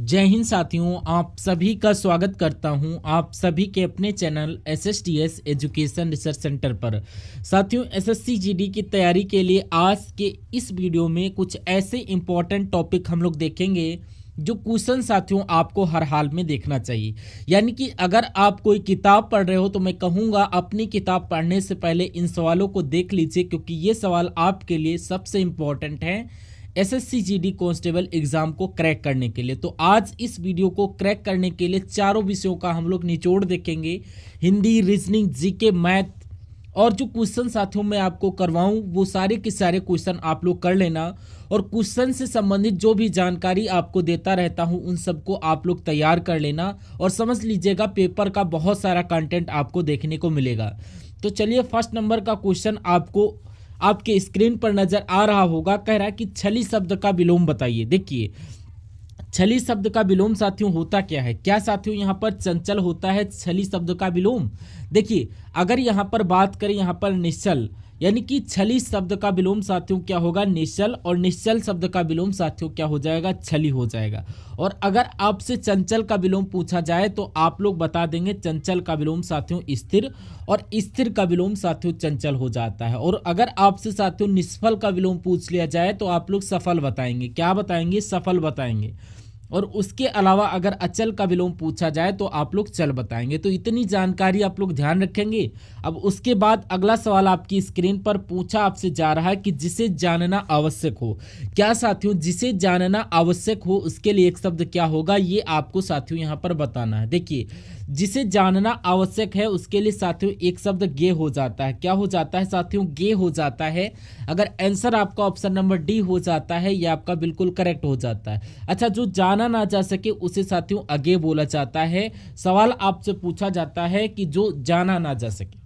जय हिंद साथियों, आप सभी का स्वागत करता हूं आप सभी के अपने channel SSTS education research centre पर। साथियों, SSC GD की तैयारी के लिए आज के इस वीडियो में कुछ ऐसे इंपॉर्टेंट टॉपिक हम लोग देखेंगे जो क्वेश्चन साथियों आपको हर हाल में देखना चाहिए। यानी कि अगर आप कोई किताब पढ़ रहे हो तो मैं कहूँगा अपनी किताब पढ़ने से पहले इन सवालों को देख लीजिए, क्योंकि ये सवाल आपके लिए सबसे इम्पोर्टेंट हैं SSC GD कांस्टेबल एग्जाम को क्रैक करने के लिए। तो आज इस वीडियो को क्रैक करने के लिए चारों विषयों का हम लोग निचोड़ देखेंगे, हिंदी, रीजनिंग, जीके, मैथ। और जो क्वेश्चन साथियों मैं आपको करवाऊं वो सारे के सारे क्वेश्चन आप लोग कर लेना, और क्वेश्चन से संबंधित जो भी जानकारी आपको देता रहता हूं उन सबको आप लोग तैयार कर लेना। और समझ लीजिएगा पेपर का बहुत सारा कंटेंट आपको देखने को मिलेगा। तो चलिए, फर्स्ट नंबर का क्वेश्चन आपको आपके स्क्रीन पर नजर आ रहा होगा। कह रहा है कि छली शब्द का विलोम बताइए। देखिए, छली शब्द का विलोम साथियों होता क्या है? क्या साथियों यहाँ पर चंचल होता है छली शब्द का विलोम? देखिए, अगर यहाँ पर बात करें यहाँ पर निश्चल, यानी कि छली शब्द का विलोम साथियों क्या होगा? निश्चल। और निश्चल शब्द का विलोम साथियों क्या हो जाएगा? छली हो जाएगा। और अगर आपसे चंचल का विलोम पूछा जाए तो आप लोग बता देंगे चंचल का विलोम साथियों स्थिर, और स्थिर का विलोम साथियों चंचल हो जाता है। और अगर आपसे साथियों निष्फल का विलोम पूछ लिया जाए तो आप लोग सफल बताएंगे। क्या बताएंगे? सफल बताएंगे। और उसके अलावा अगर अचल का विलोम पूछा जाए तो आप लोग चल बताएंगे। तो इतनी जानकारी आप लोग ध्यान रखेंगे। अब उसके बाद अगला सवाल आपकी स्क्रीन पर पूछा आपसे जा रहा है कि जिसे जानना आवश्यक हो। क्या साथियों? जिसे जानना आवश्यक हो उसके लिए एक शब्द क्या होगा, ये आपको साथियों यहाँ पर बताना है। देखिए, जिसे जानना आवश्यक है उसके लिए साथियों एक शब्द गे हो जाता है। क्या हो जाता है साथियों? गे हो जाता है। अगर आंसर आपका ऑप्शन नंबर डी हो जाता है, यह आपका बिल्कुल करेक्ट हो जाता है। अच्छा, जो जाना ना जा सके उसे साथियों अगे बोला जाता है। सवाल आपसे पूछा जाता है कि जो जाना ना जा सके,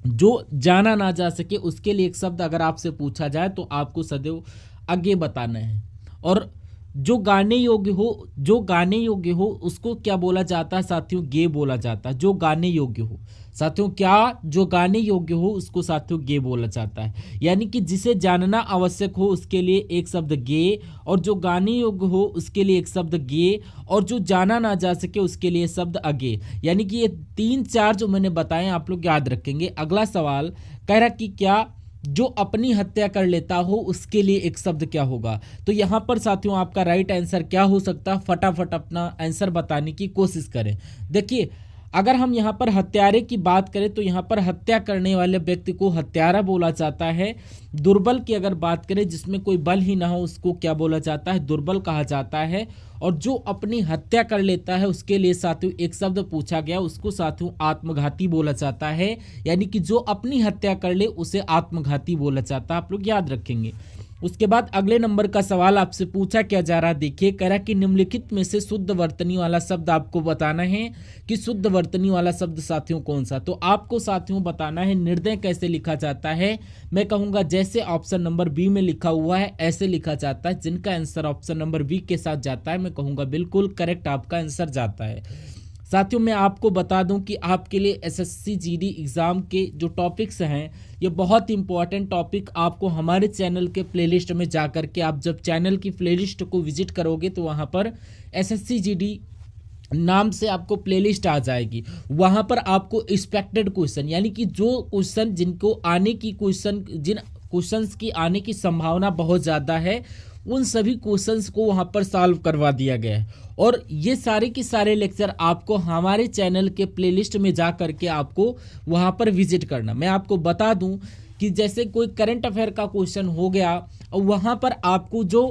जो जाना ना जा सके उसके लिए एक शब्द अगर आपसे पूछा जाए तो आपको सदैव आगे बताना है। और जो गाने योग्य हो, जो गाने योग्य हो उसको क्या बोला जाता है साथियों? गे बोला जाता है। जो गाने योग्य हो साथियों, क्या? जो गाने योग्य हो उसको साथियों गे बोला जाता है। यानी कि जिसे जानना आवश्यक हो उसके लिए एक शब्द गे, और जो गाने योग्य हो उसके लिए एक शब्द गे, और जो जाना ना जा सके उसके लिए शब्द अगे। यानी कि ये 3-4 जो मैंने बताए आप लोग याद रखेंगे। अगला सवाल कह रहा कि क्या? जो अपनी हत्या कर लेता हो उसके लिए एक शब्द क्या होगा? तो यहां पर साथियों आपका राइट आंसर क्या हो सकता है? फटाफट अपना आंसर बताने की कोशिश करें। देखिए, अगर हम यहाँ पर हत्यारे की बात करें तो यहाँ पर हत्या करने वाले व्यक्ति को हत्यारा बोला जाता है। दुर्बल की अगर बात करें, जिसमें कोई बल ही ना हो, उसको क्या बोला जाता है? दुर्बल कहा जाता है। और जो अपनी हत्या कर लेता है उसके लिए साथियों एक शब्द पूछा गया, उसको साथियों आत्मघाती बोला जाता है। यानी कि जो अपनी हत्या कर ले उसे आत्मघाती बोला जाता है। आप लोग याद रखेंगे। उसके बाद अगले नंबर का सवाल आपसे पूछा क्या जा रहा है। देखिए, कह रहा कि निम्नलिखित में से शुद्ध वर्तनी वाला शब्द आपको बताना है कि शुद्ध वर्तनी वाला शब्द साथियों कौन सा। तो आपको साथियों बताना है निर्दय कैसे लिखा जाता है। मैं कहूंगा जैसे ऑप्शन नंबर बी में लिखा हुआ है ऐसे लिखा जाता है। जिनका आंसर ऑप्शन नंबर बी के साथ जाता है मैं कहूंगा बिल्कुल करेक्ट आपका आंसर जाता है। साथियों, मैं आपको बता दूं कि आपके लिए SSC GD एग्ज़ाम के जो टॉपिक्स हैं ये बहुत इंपॉर्टेंट टॉपिक आपको हमारे चैनल के प्लेलिस्ट में जा कर के, आप जब चैनल की प्लेलिस्ट को विजिट करोगे तो वहाँ पर SSC GD नाम से आपको प्लेलिस्ट आ जाएगी। वहाँ पर आपको एक्सपेक्टेड क्वेश्चन, यानी कि जो क्वेश्चन जिनको आने की जिन क्वेश्चंस की आने की संभावना बहुत ज़्यादा है उन सभी क्वेश्चंस को वहाँ पर सॉल्व करवा दिया गया है। और ये सारे के सारे लेक्चर आपको हमारे चैनल के प्लेलिस्ट में जा करके आपको वहाँ पर विजिट करना। मैं आपको बता दूं कि जैसे कोई करंट अफेयर का क्वेश्चन हो गया और वहाँ पर आपको जो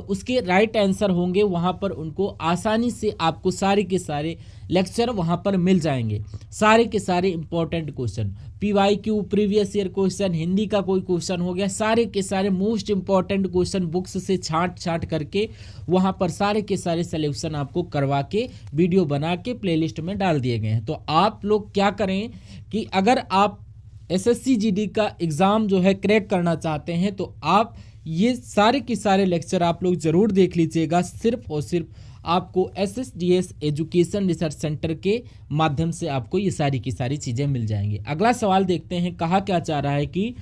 उसके राइट आंसर होंगे वहाँ पर उनको आसानी से आपको सारे के सारे लेक्चर वहाँ पर मिल जाएंगे। सारे के सारे important question, PYQ previous year question, Hindi का कोई क्वेश्चन हो गया, सारे के सारे मोस्ट इंपॉर्टेंट क्वेश्चन बुक्स से छांट करके वहाँ पर सारे के सारे सॉल्यूशन आपको करवा के वीडियो बना के प्लेलिस्ट में डाल दिए गए हैं। तो आप लोग क्या करें कि अगर आप SSC GD का एग्ज़ाम जो है क्रैक करना चाहते हैं तो आप ये सारे के सारे लेक्चर आप लोग ज़रूर देख लीजिएगा। सिर्फ और सिर्फ आपको SSDS एजुकेशन रिसर्च सेंटर के माध्यम से आपको ये सारी की सारी चीज़ें मिल जाएंगी। अगला सवाल देखते हैं। कहा क्या चाह रहा है कि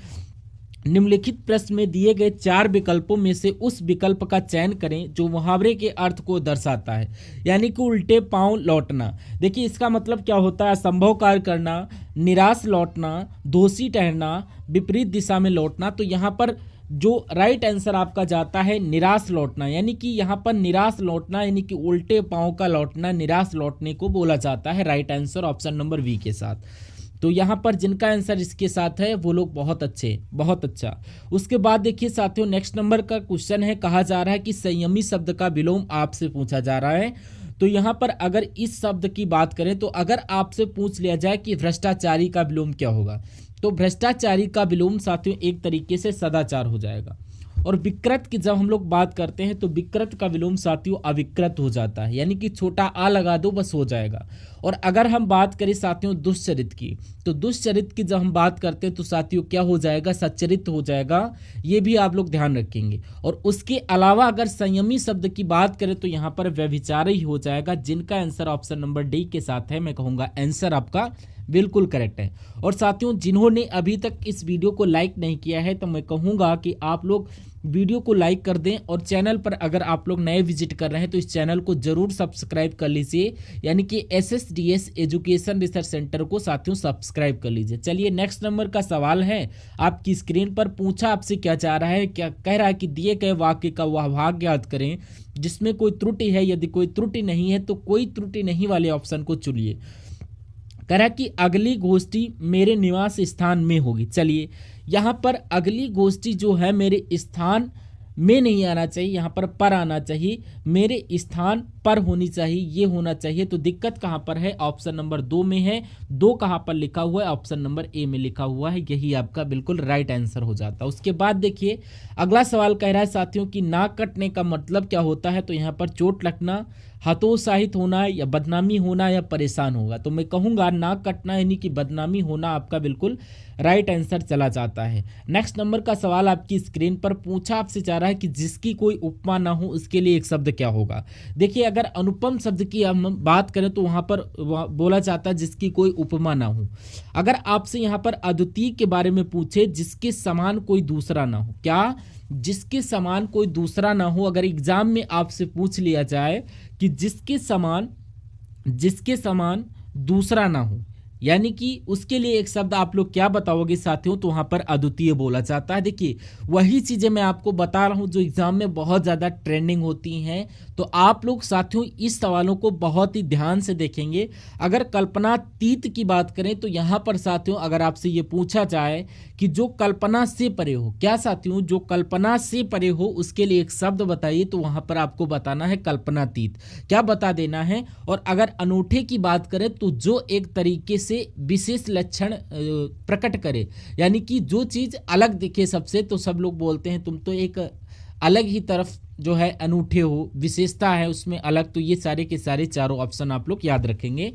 निम्नलिखित प्रश्न में दिए गए 4 विकल्पों में से उस विकल्प का चयन करें जो मुहावरे के अर्थ को दर्शाता है। यानी कि उल्टे पांव लौटना। देखिए इसका मतलब क्या होता है, असंभव कार्य करना, निराश लौटना, दोषी ठहरना, विपरीत दिशा में लौटना। तो यहाँ पर जो राइट आंसर आपका जाता है निराश लौटना। यानी कि यहाँ पर निराश लौटना यानी कि उल्टे पांव का लौटना, निराश लौटने को बोला जाता है। Right answer option number B के साथ। तो यहाँ पर जिनका आंसर इसके साथ है वो लोग बहुत अच्छे, बहुत अच्छा। उसके बाद देखिए साथियों, नेक्स्ट नंबर का क्वेश्चन है, कहा जा रहा है कि संयमी शब्द का विलोम आपसे पूछा जा रहा है। तो यहाँ पर अगर इस शब्द की बात करें तो अगर आपसे पूछ लिया जाए कि भ्रष्टाचारी का विलोम क्या होगा, तो भ्रष्टाचारी का विलोम साथियों एक तरीके से सदाचार हो जाएगा। और विकृत की जब हम लोग बात करते हैं तो विकृत का विलोम साथियों अविकृत हो जाता है। यानी कि छोटा आ लगा दो बस हो जाएगा। और अगर हम बात करें साथियों दुष्चरित की, तो दुष्चरित की जब हम बात करते हैं तो साथियों क्या हो जाएगा, सच्चरित हो जाएगा। ये भी आप लोग ध्यान रखेंगे। और उसके अलावा अगर संयमी शब्द की बात करें तो यहाँ पर व्यभिचारी हो जाएगा। जिनका आंसर ऑप्शन नंबर डी के साथ है, मैं कहूँगा आंसर आपका बिल्कुल करेक्ट है। और साथियों जिन्होंने अभी तक इस वीडियो को लाइक नहीं किया है तो मैं कहूँगा कि आप लोग वीडियो को लाइक कर दें। और चैनल पर अगर आप लोग नए विजिट कर रहे हैं तो इस चैनल को जरूर सब्सक्राइब कर लीजिए। यानी कि SSDS एजुकेशन रिसर्च सेंटर को साथियों सब्सक्राइब कर लीजिए। चलिए नेक्स्ट नंबर का सवाल है आपकी स्क्रीन पर। पूछा आपसे क्या चाह रहा है, क्या कह रहा है कि दिए गए वाक्य का वह भाग याद करें जिसमें कोई त्रुटि है। यदि कोई त्रुटि नहीं है तो कोई त्रुटि नहीं वाले ऑप्शन को चुनिए। कह रहा कि अगली गोष्ठी मेरे निवास स्थान में होगी। चलिए यहाँ पर अगली गोष्ठी जो है मेरे स्थान में नहीं आना चाहिए, यहाँ पर आना चाहिए। मेरे स्थान पर होनी चाहिए, ये होना चाहिए। तो दिक्कत कहाँ पर है, ऑप्शन नंबर 2 में है। 2 कहाँ पर लिखा हुआ है, ऑप्शन नंबर ए में लिखा हुआ है। यही आपका बिल्कुल राइट आंसर हो जाता है। उसके बाद देखिए अगला सवाल कह रहा है साथियों कि नाक कटने का मतलब क्या होता है। तो यहाँ पर चोट लगना, हतोत्साहित होना, या बदनामी होना, या परेशान होगा। तो मैं कहूँगा नाक कटना यानी कि बदनामी होना आपका बिल्कुल राइट आंसर चला जाता है। नेक्स्ट नंबर का सवाल आपकी स्क्रीन पर। पूछा आपसे जा रहा है कि जिसकी कोई उपमा ना हो उसके लिए एक शब्द क्या होगा। देखिए अगर अनुपम शब्द की हम बात करें तो वहाँ पर बोला जाता है जिसकी कोई उपमा ना हो। अगर आपसे यहाँ पर अद्वितीय के बारे में पूछे, जिसके समान कोई दूसरा ना हो, क्या जिसके समान कोई दूसरा ना हो। अगर एग्जाम में आपसे पूछ लिया जाए कि जिसके समान दूसरा ना हो, यानी कि उसके लिए एक शब्द आप लोग क्या बताओगे साथियों, तो वहां पर अद्वितीय बोला जाता है। देखिए वही चीजें मैं आपको बता रहा हूं जो एग्जाम में बहुत ज्यादा ट्रेंडिंग होती हैं। तो आप लोग साथियों इस सवालों को बहुत ही ध्यान से देखेंगे। अगर कल्पनातीत की बात करें तो यहाँ पर साथियों अगर आपसे ये पूछा जाए कि जो कल्पना से परे हो, क्या साथियों जो कल्पना से परे हो उसके लिए एक शब्द बताइए, तो वहां पर आपको बताना है कल्पनातीत। क्या बता देना है। और अगर अनूठे की बात करें तो जो एक तरीके से विशेष लक्षण प्रकट करे, यानी कि जो चीज अलग दिखे सबसे, तो सब लोग बोलते हैं तुम तो एक अलग ही तरफ जो है अनूठे हो, विशेषता है उसमें अलग। तो ये सारे के सारे चारों ऑप्शन आप लोग याद रखेंगे।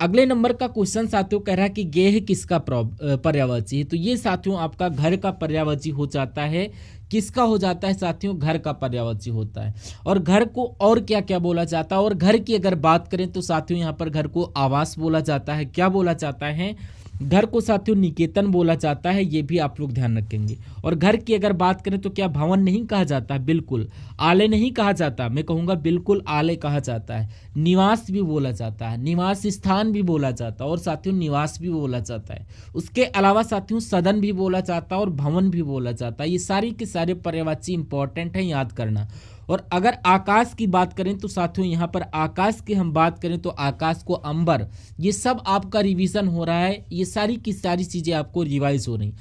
अगले नंबर का क्वेश्चन साथियों कह रहा है कि गेह किसका पर्यायवाची है। तो ये साथियों आपका घर का पर्यायवाची हो जाता है। किसका हो जाता है साथियों, घर का पर्यायवाची होता है। और घर को और क्या क्या बोला जाता है, और घर की अगर बात करें तो साथियों यहाँ पर घर को आवास बोला जाता है। क्या बोला जाता है, घर को साथियों निकेतन बोला जाता है। ये भी आप लोग ध्यान रखेंगे। और घर की अगर बात करें तो क्या भवन नहीं कहा जाता, बिल्कुल। आलय नहीं कहा जाता, मैं कहूँगा बिल्कुल आलय कहा जाता है। निवास भी बोला जाता है, निवास स्थान भी बोला जाता है, और साथियों निवास भी बोला जाता है। उसके अलावा साथियों सदन भी बोला जाता है और भवन भी बोला जाता है। ये सारी के सारे पर्यायवाची इंपॉर्टेंट है, याद करना। और अगर आकाश की बात करें तो साथियों यहाँ पर आकाश की हम बात करें तो आकाश को अंबर, ये सब आपका रिवीजन हो रहा है। ये सारी की सारी चीजें आपको रिवाइज हो रही।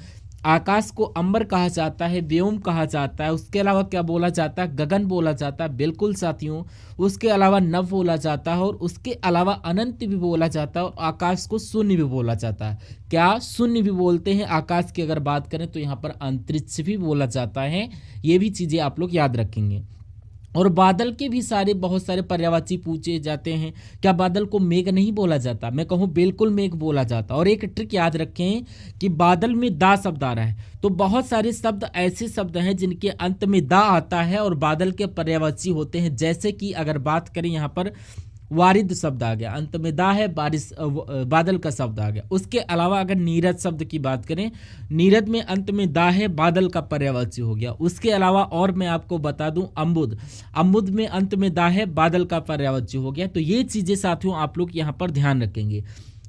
आकाश को अंबर कहा जाता है, व्योम कहा जाता है। उसके अलावा क्या बोला जाता है, गगन बोला जाता है, बिल्कुल साथियों। उसके अलावा नभ बोला जाता है, और उसके अलावा अनंत भी बोला जाता है, और आकाश को शून्य भी बोला जाता है। क्या शून्य भी बोलते हैं आकाश की अगर बात करें तो यहाँ पर अंतरिक्ष भी बोला जाता है। ये भी चीजें आप लोग याद रखेंगे। और बादल के भी बहुत सारे पर्यायवाची पूछे जाते हैं। क्या बादल को मेघ नहीं बोला जाता, मैं कहूँ बिल्कुल मेघ बोला जाता। और एक ट्रिक याद रखें कि बादल में दा शब्द आ रहा है, तो बहुत सारे शब्द ऐसे शब्द हैं जिनके अंत में दा आता है और बादल के पर्यायवाची होते हैं। जैसे कि अगर बात करें यहाँ पर वारिद शब्द आ गया, अंत में दा है, बारिश बादल का शब्द आ गया। उसके अलावा अगर नीरद शब्द की बात करें, नीरद में अंत में दा है, बादल का पर्यायवाची हो गया। उसके अलावा और मैं आपको बता दूं अम्बुद, अम्बुद में अंत में दा है, बादल का पर्यायवाची हो गया। तो ये चीजें साथियों आप लोग यहाँ पर ध्यान रखेंगे।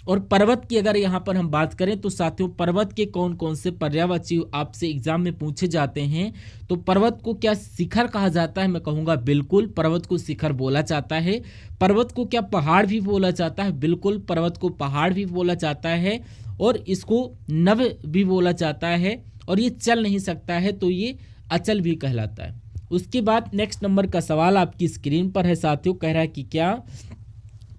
और पर्वत की अगर यहाँ पर हम बात करें तो साथियों पर्वत के कौन कौन से पर्यायवाची आपसे एग्जाम में पूछे जाते हैं। तो पर्वत को क्या शिखर कहा जाता है, मैं कहूँगा बिल्कुल पर्वत को शिखर बोला जाता है। पर्वत को क्या पहाड़ भी बोला जाता है, बिल्कुल पर्वत को पहाड़ भी बोला जाता है। और इसको नभ भी बोला जाता है। और ये चल नहीं सकता है तो ये अचल भी कहलाता है। उसके बाद नेक्स्ट नंबर का सवाल आपकी स्क्रीन पर है साथियों, कह रहा है कि क्या,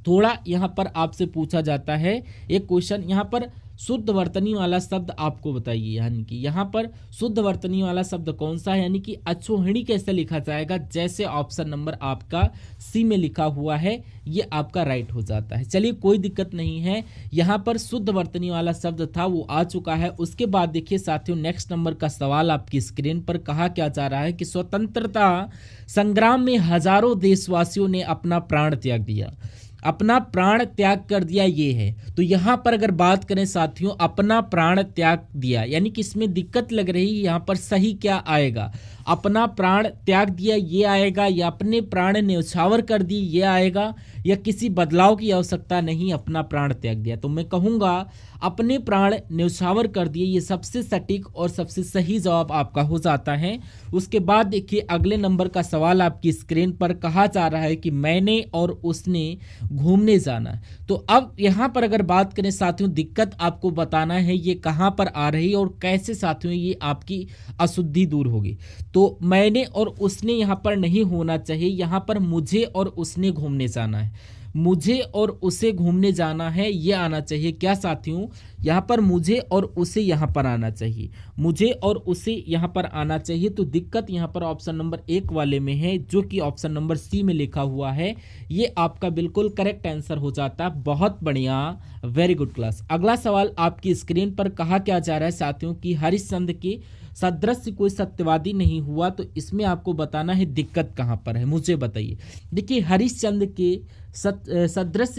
थोड़ा यहाँ पर आपसे पूछा जाता है एक क्वेश्चन, यहाँ पर शुद्ध वर्तनी वाला शब्द आपको बताइए। यानी कि यहाँ पर शुद्ध वर्तनी वाला शब्द कौन सा है, यानी कि अक्षोहिणी कैसे लिखा जाएगा, जैसे ऑप्शन नंबर आपका सी में लिखा हुआ है, ये आपका राइट हो जाता है। चलिए कोई दिक्कत नहीं है, यहाँ पर शुद्ध वर्तनी वाला शब्द था वो आ चुका है। उसके बाद देखिए साथियों नेक्स्ट नंबर का सवाल आपकी स्क्रीन पर कहा क्या जा रहा है कि स्वतंत्रता संग्राम में हजारों देशवासियों ने अपना प्राण त्याग दिया, अपना प्राण त्याग कर दिया, ये है। तो यहाँ पर अगर बात करें साथियों अपना प्राण त्याग दिया, यानी कि इसमें दिक्कत लग रही है, यहाँ पर सही क्या आएगा, अपना प्राण त्याग दिया ये आएगा, या अपने प्राण न्यौछावर कर दी ये आएगा, या किसी बदलाव की आवश्यकता नहीं अपना प्राण त्याग दिया। तो मैं कहूँगा अपने प्राण न्यौछावर कर दिए, ये सबसे सटीक और सबसे सही जवाब आपका हो जाता है। उसके बाद देखिए अगले नंबर का सवाल आपकी स्क्रीन पर कहा जा रहा है कि मैंने और उसने घूमने जाना। तो अब यहाँ पर अगर बात करें साथियों दिक्कत आपको बताना है ये कहाँ पर आ रही है और कैसे साथियों ये आपकी अशुद्धि दूर होगी। तो मैंने और उसने यहाँ पर नहीं होना चाहिए, यहाँ पर मुझे और उसने घूमने जाना है, मुझे और उसे घूमने जाना है ये आना चाहिए। क्या साथियों यहाँ पर मुझे और उसे यहाँ पर आना चाहिए, मुझे और उसे यहाँ पर आना चाहिए। तो दिक्कत यहाँ पर ऑप्शन नंबर 1 वाले में है, जो कि ऑप्शन नंबर सी में लिखा हुआ है, ये आपका बिल्कुल करेक्ट आंसर हो जाता है। बहुत बढ़िया, वेरी गुड क्लास। अगला सवाल आपकी स्क्रीन पर कहा क्या जा रहा है साथियों कि हरिश्चंद्र के सदृश कोई सत्यवादी नहीं हुआ। तो इसमें आपको बताना है दिक्कत कहाँ पर है, मुझे बताइए। देखिए हरिश्चंद्र के सदृश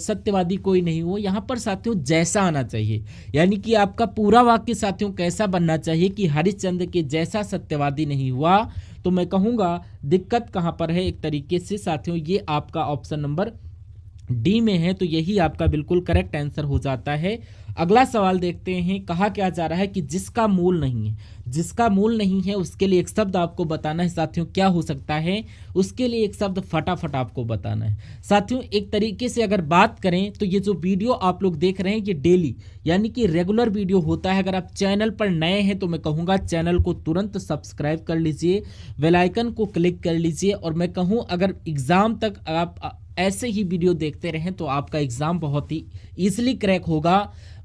सत्यवादी कोई नहीं हुआ, यहाँ पर साथियों जैसा आना चाहिए, यानी कि आपका पूरा वाक्य साथियों कैसा बनना चाहिए कि हरिश्चंद्र के जैसा सत्यवादी नहीं हुआ। तो मैं कहूँगा दिक्कत कहाँ पर है, एक तरीके से साथियों ये आपका ऑप्शन नंबर डी में है। तो यही आपका बिल्कुल करेक्ट आंसर हो जाता है। अगला सवाल देखते हैं, कहा क्या जा रहा है कि जिसका मूल नहीं है, जिसका मूल नहीं है उसके लिए एक शब्द आपको बताना है साथियों, क्या हो सकता है उसके लिए एक शब्द फटाफट आपको बताना है साथियों। एक तरीके से अगर बात करें तो ये जो वीडियो आप लोग देख रहे हैं ये डेली यानी कि रेगुलर वीडियो होता है। अगर आप चैनल पर नए हैं तो मैं कहूँगा चैनल को तुरंत सब्सक्राइब कर लीजिए, बेल आइकन को क्लिक कर लीजिए। और मैं कहूँ अगर एग्ज़ाम तक आप ऐसे ही वीडियो देखते रहें तो आपका एग्ज़ाम बहुत ही ईजिली क्रैक होगा।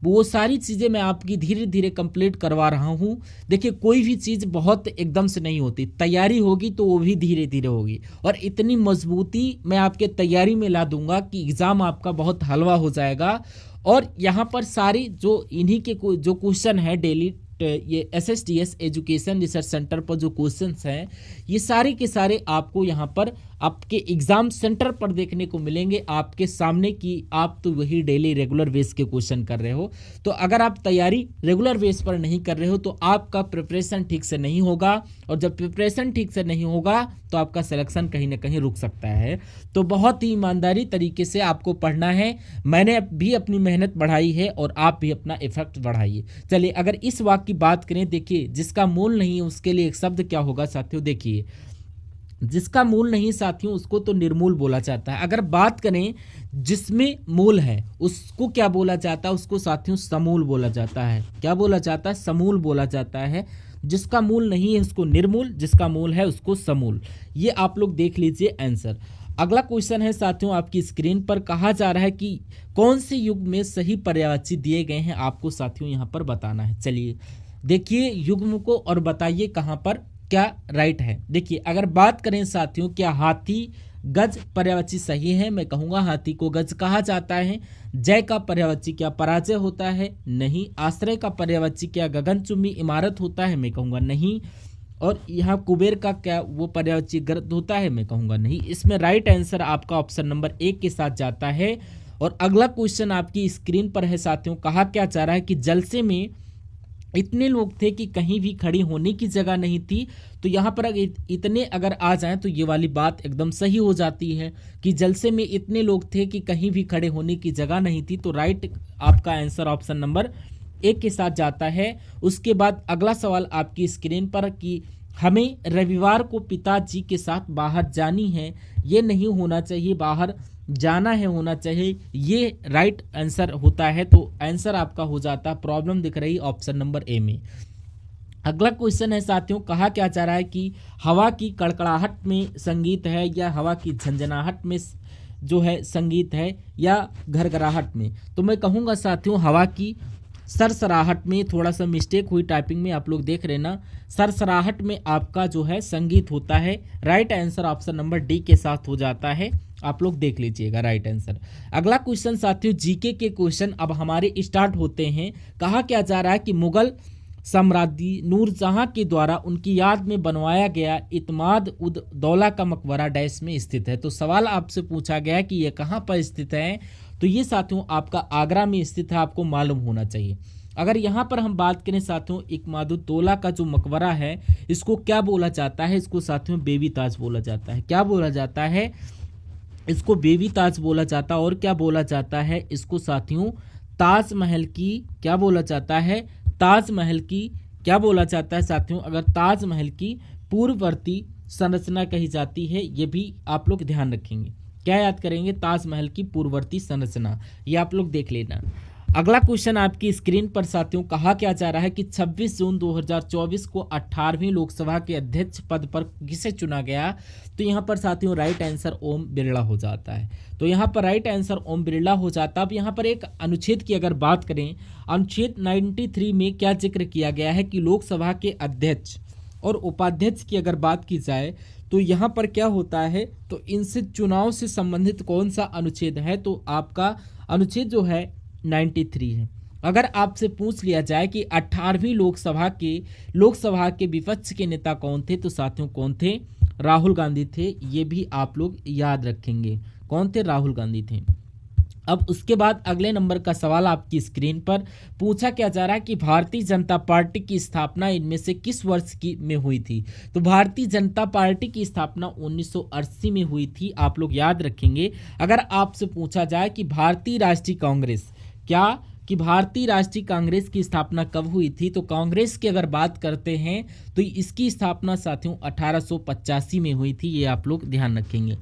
वो सारी चीज़ें मैं आपकी धीरे धीरे कंप्लीट करवा रहा हूँ। देखिए कोई भी चीज़ बहुत एकदम से नहीं होती, तैयारी होगी तो वो भी धीरे धीरे होगी, और इतनी मजबूती मैं आपके तैयारी में ला दूंगा कि एग्ज़ाम आपका बहुत हलवा हो जाएगा। और यहाँ पर सारी जो इन्हीं के जो क्वेश्चन है डेली, ये SSTS एजुकेशन रिसर्च सेंटर पर जो क्वेश्चंस हैं ये सारे के सारे आपको यहाँ पर आपके एग्जाम सेंटर पर देखने को मिलेंगे आपके सामने की आप तो वही डेली रेगुलर बेस के क्वेश्चन कर रहे हो। तो अगर आप तैयारी रेगुलर बेस पर नहीं कर रहे हो तो आपका प्रिपरेशन ठीक से नहीं होगा, और जब प्रिपरेशन ठीक से नहीं होगा तो आपका सिलेक्शन कहीं ना कहीं रुक सकता है। तो बहुत ही ईमानदारी तरीके से आपको पढ़ना है। मैंने भी अपनी मेहनत बढ़ाई है और आप भी अपना इफेक्ट बढ़ाइए। चलिए अगर इस वाक्य की बात करें, देखिए जिसका मूल नहीं है उसके लिए एक शब्द क्या होगा साथियों, देखिए जिसका मूल नहीं साथियों उसको तो निर्मूल बोला जाता है। अगर बात करें जिसमें मूल है उसको क्या बोला जाता है, उसको साथियों समूल बोला जाता है। क्या बोला जाता है, समूल बोला जाता है। जिसका मूल नहीं है उसको निर्मूल, जिसका मूल है उसको समूल। ये आप लोग देख लीजिए आंसर। अगला क्वेश्चन है साथियों आपकी स्क्रीन पर, कहा जा रहा है कि कौन से युग में सही पर्यायवाची दिए गए हैं, आपको साथियों यहाँ पर बताना है। चलिए देखिए युग्म को और बताइए कहाँ पर क्या राइट है। देखिए अगर बात करें साथियों क्या हाथी गज पर्यायवाची सही है, मैं कहूँगा हाथी को गज कहा जाता है। जय का पर्यायवाची क्या पराजय होता है, नहीं। आश्रय का पर्यायवाची क्या गगनचुंबी इमारत होता है, मैं कहूँगा नहीं। और यहाँ कुबेर का क्या वो पर्यायवाची गर्त होता है? मैं कहूँगा नहीं। इसमें राइट आंसर आपका ऑप्शन नंबर 1 के साथ जाता है। और अगला क्वेश्चन आपकी स्क्रीन पर है साथियों, कहा क्या जा रहा है कि जलसे में इतने लोग थे कि कहीं भी खड़ी होने की जगह नहीं थी। तो यहाँ पर इतने अगर आ जाएं तो ये वाली बात एकदम सही हो जाती है कि जलसे में इतने लोग थे कि कहीं भी खड़े होने की जगह नहीं थी। तो राइट आपका आंसर ऑप्शन नंबर 1 के साथ जाता है। उसके बाद अगला सवाल आपकी स्क्रीन पर कि हमें रविवार को पिताजी के साथ बाहर जानी है, ये नहीं होना चाहिए, बाहर जाना है होना चाहिए, ये राइट आंसर होता है। तो आंसर आपका हो जाता है, प्रॉब्लम दिख रही ऑप्शन नंबर ए में। अगला क्वेश्चन है साथियों, कहा क्या जा रहा है कि हवा की कड़कड़ाहट में संगीत है या हवा की झंझनाहट में जो है संगीत है या घरघराहट में? तो मैं कहूँगा साथियों हवा की सरसराहट में। थोड़ा सा मिस्टेक हुई टाइपिंग में, आप लोग देख रहे ना, सरसराहट में आपका जो है संगीत होता है। Right answer option number D के साथ हो जाता है, आप लोग देख लीजिएगा राइट आंसर। अगला क्वेश्चन साथियों जीके के क्वेश्चन अब हमारे स्टार्ट होते हैं। कहा क्या जा रहा है कि मुगल सम्राज्ञी नूरजहां के द्वारा उनकी याद में बनवाया गया इत्माद उद दौला का मकबरा डैश में स्थित है। तो सवाल आपसे पूछा गया कि यह कहाँ पर स्थित है? तो ये साथियों आपका आगरा में स्थित है, आपको मालूम होना चाहिए। अगर यहाँ पर हम बात करें साथियों इत्मादुद्दौला का जो मकबरा है इसको क्या बोला जाता है? इसको साथियों बेबी ताज बोला जाता है। क्या बोला जाता है? इसको बेबी ताज बोला जाता है। और क्या बोला जाता है इसको साथियों? ताजमहल की क्या बोला जाता है? ताजमहल की क्या बोला जाता है साथियों? अगर ताजमहल की पूर्ववर्ती संरचना कही जाती है, ये भी आप लोग ध्यान रखेंगे। क्या याद करेंगे? ताजमहल की पूर्ववर्ती संरचना, ये आप लोग देख लेना। अगला क्वेश्चन आपकी स्क्रीन पर साथियों कहा क्या जा रहा है कि 26 जून 2024 को 18वीं लोकसभा के अध्यक्ष पद पर किसे चुना गया? तो यहाँ पर साथियों राइट आंसर ओम बिरला हो जाता है। तो यहाँ पर राइट आंसर ओम बिरला हो जाता है। अब यहाँ पर एक अनुच्छेद की अगर बात करें, अनुच्छेद 93 में क्या जिक्र किया गया है कि लोकसभा के अध्यक्ष और उपाध्यक्ष की अगर बात की जाए तो यहाँ पर क्या होता है? तो इनसे चुनाव से संबंधित कौन सा अनुच्छेद है? तो आपका अनुच्छेद जो है 93 है। अगर आपसे पूछ लिया जाए कि 18वीं लोकसभा के विपक्ष के नेता कौन थे? तो साथियों कौन थे? राहुल गांधी थे। ये भी आप लोग याद रखेंगे, कौन थे? राहुल गांधी थे। अब उसके बाद अगले नंबर का सवाल आपकी स्क्रीन पर पूछा क्या जा रहा है कि भारतीय जनता पार्टी की स्थापना इनमें से किस वर्ष में हुई थी? तो भारतीय जनता पार्टी की स्थापना 1980 में हुई थी, आप लोग याद रखेंगे। अगर आपसे पूछा जाए कि भारतीय राष्ट्रीय कांग्रेस भारतीय राष्ट्रीय कांग्रेस की स्थापना कब हुई थी? तो कांग्रेस की अगर बात करते हैं तो इसकी स्थापना साथियों 1885 में हुई थी, ये आप लोग ध्यान रखेंगे,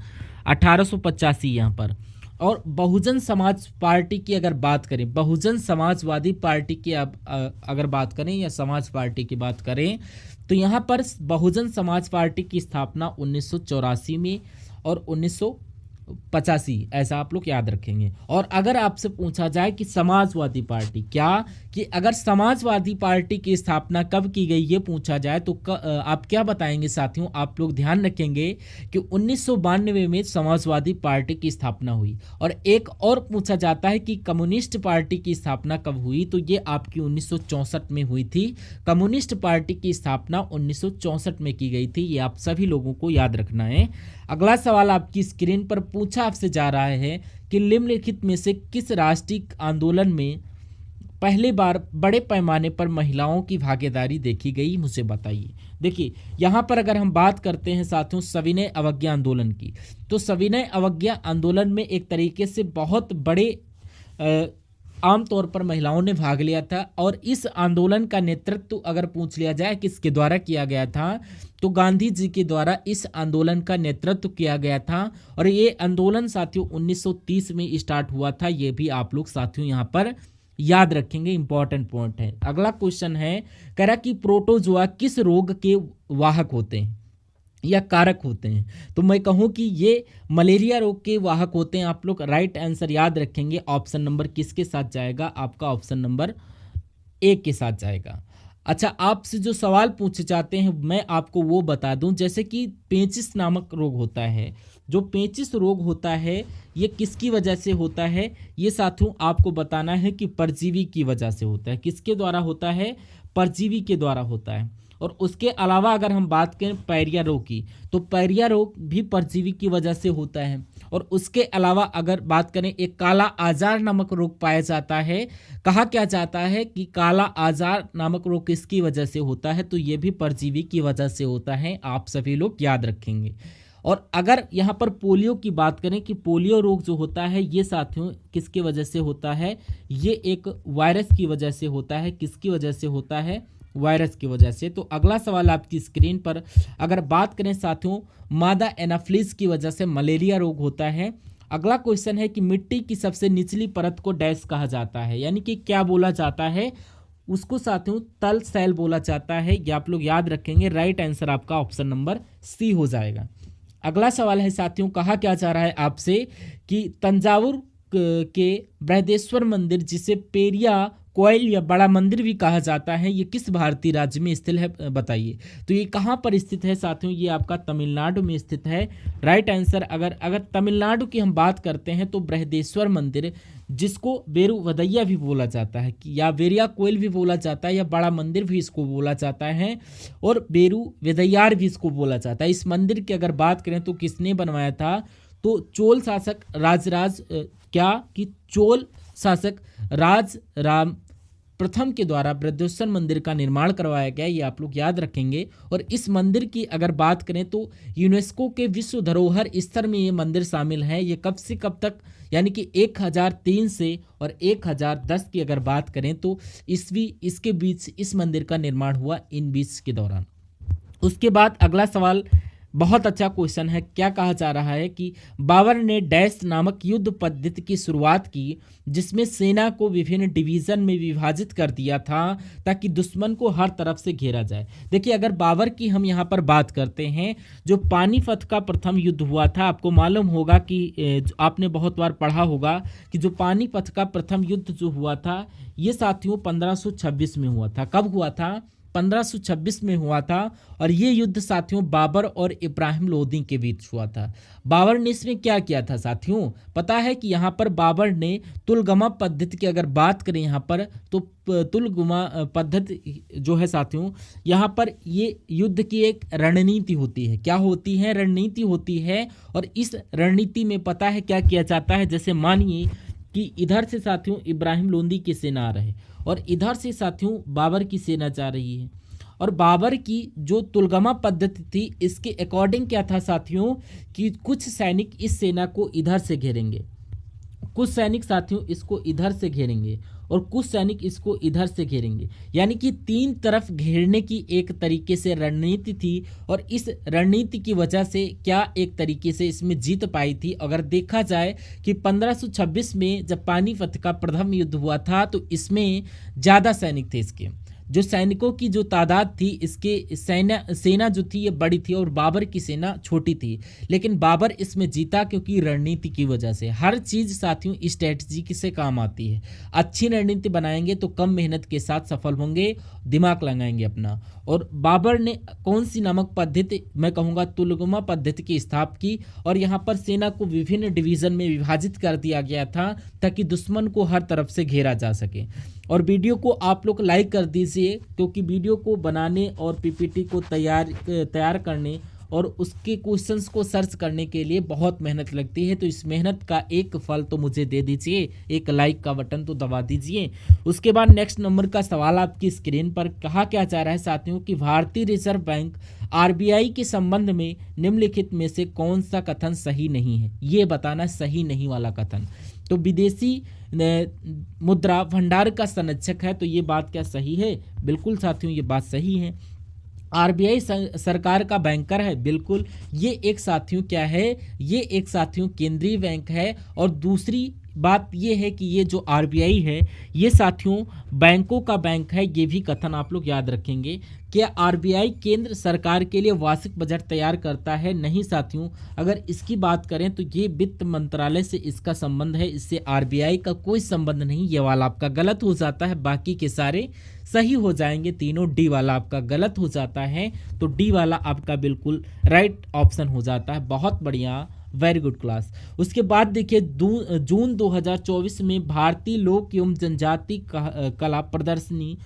1885 यहाँ पर। और बहुजन समाज पार्टी की अगर बात करें, बहुजन समाजवादी पार्टी की अगर बात करें या समाज पार्टी की बात करें तो यहाँ पर बहुजन समाज पार्टी की स्थापना 1984 में और 1985, ऐसा आप लोग याद रखेंगे। और अगर आपसे पूछा जाए कि समाजवादी पार्टी कि अगर समाजवादी पार्टी की स्थापना कब की गई ये पूछा जाए तो आप क्या बताएंगे साथियों? आप लोग ध्यान रखेंगे कि 1992 में समाजवादी पार्टी की स्थापना हुई। और एक और पूछा जाता है कि कम्युनिस्ट पार्टी की स्थापना कब हुई? तो ये आपकी 1964 में हुई थी। कम्युनिस्ट पार्टी की स्थापना 1964 में की गई थी, ये आप सभी लोगों को याद रखना है। अगला सवाल आपकी स्क्रीन पर पूछा आपसे जा रहा है कि निम्नलिखित में से किस राष्ट्रीय आंदोलन में पहली बार बड़े पैमाने पर महिलाओं की भागीदारी देखी गई? मुझे बताइए। देखिए यहाँ पर अगर हम बात करते हैं साथियों सविनय अवज्ञा आंदोलन की, तो सविनय अवज्ञा आंदोलन में एक तरीके से बहुत बड़े आमतौर पर महिलाओं ने भाग लिया था। और इस आंदोलन का नेतृत्व अगर पूछ लिया जाए किसके द्वारा किया गया था, तो गांधी जी के द्वारा इस आंदोलन का नेतृत्व किया गया था। और ये आंदोलन साथियों 1930 में स्टार्ट हुआ था, ये भी आप लोग साथियों यहाँ पर याद रखेंगे, इंपॉर्टेंट पॉइंट है। अगला क्वेश्चन है, कह रहा कि प्रोटोजोआ किस रोग के वाहक होते हैं या कारक होते हैं? तो मैं कहूं कि ये मलेरिया रोग के वाहक होते हैं। आप लोग राइट आंसर याद रखेंगे, ऑप्शन नंबर किसके साथ जाएगा? आपका ऑप्शन नंबर 1 के साथ जाएगा। अच्छा, आपसे जो सवाल पूछे जाते हैं मैं आपको वो बता दूं, जैसे कि पेचिस नामक रोग होता है। जो पेचिस रोग होता है ये किसकी वजह से होता है? ये साथियों आपको बताना है कि परजीवी की वजह से होता है। किसके द्वारा होता है? परजीवी के द्वारा होता है। और उसके अलावा अगर हम बात करें पायरिया रोग की, तो पायरिया रोग भी परजीवी की वजह से होता है। और उसके अलावा अगर बात करें एक काला आजार नामक रोग पाया जाता है। कहा क्या जाता है कि काला आजार नामक रोग किसकी वजह से होता है, तो ये भी परजीवी की वजह से होता है, आप सभी लोग याद रखेंगे। और अगर यहाँ पर पोलियो की बात करें कि पोलियो रोग जो होता है ये साथियों किसकी वजह से होता है, ये एक वायरस की वजह से होता है। किसकी वजह से होता है, वायरस की वजह से। तो अगला सवाल आपकी स्क्रीन पर अगर बात करें साथियों, मादा एनाफ्लिस की वजह से मलेरिया रोग होता है। अगला क्वेश्चन है कि मिट्टी की सबसे निचली परत को डैश कहा जाता है, यानी कि क्या बोला जाता है, उसको साथियों तल सेल बोला जाता है। ये आप लोग याद रखेंगे। राइट आंसर आपका ऑप्शन नंबर सी हो जाएगा। अगला सवाल है साथियों, कहा क्या जा रहा है आपसे कि तंजावुर के बृहदेश्वर मंदिर, जिसे पेरिया कोयल या बड़ा मंदिर भी कहा जाता है, ये किस भारतीय राज्य में स्थित है, बताइए। तो ये कहाँ पर स्थित है साथियों, ये आपका तमिलनाडु में स्थित है। राइट आंसर अगर तमिलनाडु की हम बात करते हैं तो बृहदेश्वर मंदिर, जिसको बेरू वदैया भी बोला जाता है कि या वेरिया कोयल भी बोला जाता है या बड़ा मंदिर भी इसको बोला जाता है और बेरू वेदैयार भी इसको बोला जाता है। इस मंदिर की अगर बात करें तो किसने बनवाया था, तो चोल शासक चोल शासक राज राम प्रथम के द्वारा बृहदेश्वर मंदिर का निर्माण करवाया गया, ये आप लोग याद रखेंगे। और इस मंदिर की अगर बात करें तो यूनेस्को के विश्व धरोहर स्थल में ये मंदिर शामिल है। ये कब से कब तक, यानी कि 1003 से और 1010 की अगर बात करें तो इसके बीच इस मंदिर का निर्माण हुआ, इन बीच के दौरान। उसके बाद अगला सवाल बहुत अच्छा क्वेश्चन है। क्या कहा जा रहा है कि बाबर ने डैश नामक युद्ध पद्धति की शुरुआत की, जिसमें सेना को विभिन्न डिवीजन में विभाजित कर दिया था ताकि दुश्मन को हर तरफ से घेरा जाए। देखिए, अगर बाबर की हम यहाँ पर बात करते हैं, जो पानीपत का प्रथम युद्ध हुआ था, आपको मालूम होगा कि आपने बहुत बार पढ़ा होगा कि जो पानीपत का प्रथम युद्ध जो हुआ था, ये साथियों 1526 में हुआ था। कब हुआ था, 1526 में हुआ था। और ये युद्ध साथियों बाबर और इब्राहिम लोदी के बीच हुआ था। बाबर ने इसमें क्या किया था साथियों, पता है कि यहाँ पर बाबर ने तुलगमा पद्धति की अगर बात करें यहाँ पर, तो तुलगमा पद्धति जो है साथियों, यहाँ पर ये युद्ध की एक रणनीति होती है। क्या होती है, रणनीति होती है। और इस रणनीति में पता है क्या किया जाता है, जैसे मानिए कि इधर से साथियों इब्राहिम लोदी की सेना आ रही और इधर से साथियों बाबर की सेना जा रही है। और बाबर की जो तुलगमा पद्धति थी, इसके अकॉर्डिंग क्या था साथियों कि कुछ सैनिक इस सेना को इधर से घेरेंगे, कुछ सैनिक साथियों इसको इधर से घेरेंगे और कुछ सैनिक इसको इधर से घेरेंगे। यानी कि 3 तरफ घेरने की एक तरीके से रणनीति थी। और इस रणनीति की वजह से क्या एक तरीके से इसमें जीत पाई थी। अगर देखा जाए कि 1526 में जब पानीपत का प्रथम युद्ध हुआ था, तो इसमें ज़्यादा सैनिक थे। इसके जो सैनिकों की जो तादाद थी, इसके सेना जो थी ये बड़ी थी और बाबर की सेना छोटी थी। लेकिन बाबर इसमें जीता क्योंकि रणनीति की वजह से। हर चीज़ साथियों स्ट्रेटजी से काम आती है। अच्छी रणनीति बनाएंगे तो कम मेहनत के साथ सफल होंगे, दिमाग लगाएंगे अपना। और बाबर ने कौन सी नामक पद्धति, मैं कहूँगा तुलगमा पद्धति की स्थापना की। और यहाँ पर सेना को विभिन्न डिवीज़न में विभाजित कर दिया गया था ताकि दुश्मन को हर तरफ से घेरा जा सके। और वीडियो को आप लोग लाइक कर दीजिए, क्योंकि वीडियो को बनाने और पीपीटी को तैयार करने और उसके क्वेश्चंस को सर्च करने के लिए बहुत मेहनत लगती है। तो इस मेहनत का एक फल तो मुझे दे दीजिए, एक लाइक का बटन तो दबा दीजिए। उसके बाद नेक्स्ट नंबर का सवाल आपकी स्क्रीन पर कहा क्या जा रहा है साथियों कि भारतीय रिजर्व बैंक आरबीआई के संबंध में निम्नलिखित में से कौन सा कथन सही नहीं है, ये बताना सही नहीं वाला कथन। तो विदेशी मुद्रा भंडार का संरक्षक है, तो ये बात क्या सही है, बिल्कुल साथियों ये बात सही है। आरबीआई सरकार का बैंकर है, बिल्कुल ये एक साथियों क्या है, ये एक साथियों केंद्रीय बैंक है। और दूसरी बात ये है कि ये जो आरबीआई है ये साथियों बैंकों का बैंक है, ये भी कथन आप लोग याद रखेंगे। क्या आरबीआई केंद्र सरकार के लिए वार्षिक बजट तैयार करता है? नहीं साथियों, अगर इसकी बात करें तो ये वित्त मंत्रालय से इसका संबंध है, इससे आरबीआई का कोई संबंध नहीं। ये वाला आपका गलत हो जाता है, बाकी के सारे सही हो जाएंगे तीनों। डी वाला आपका गलत हो जाता है, तो डी वाला आपका बिल्कुल राइट ऑप्शन हो जाता है। बहुत बढ़िया, वेरी गुड क्लास। उसके बाद देखिए जून 2024 में भारतीय लोक एवं जनजाति कला प्रदर्शनी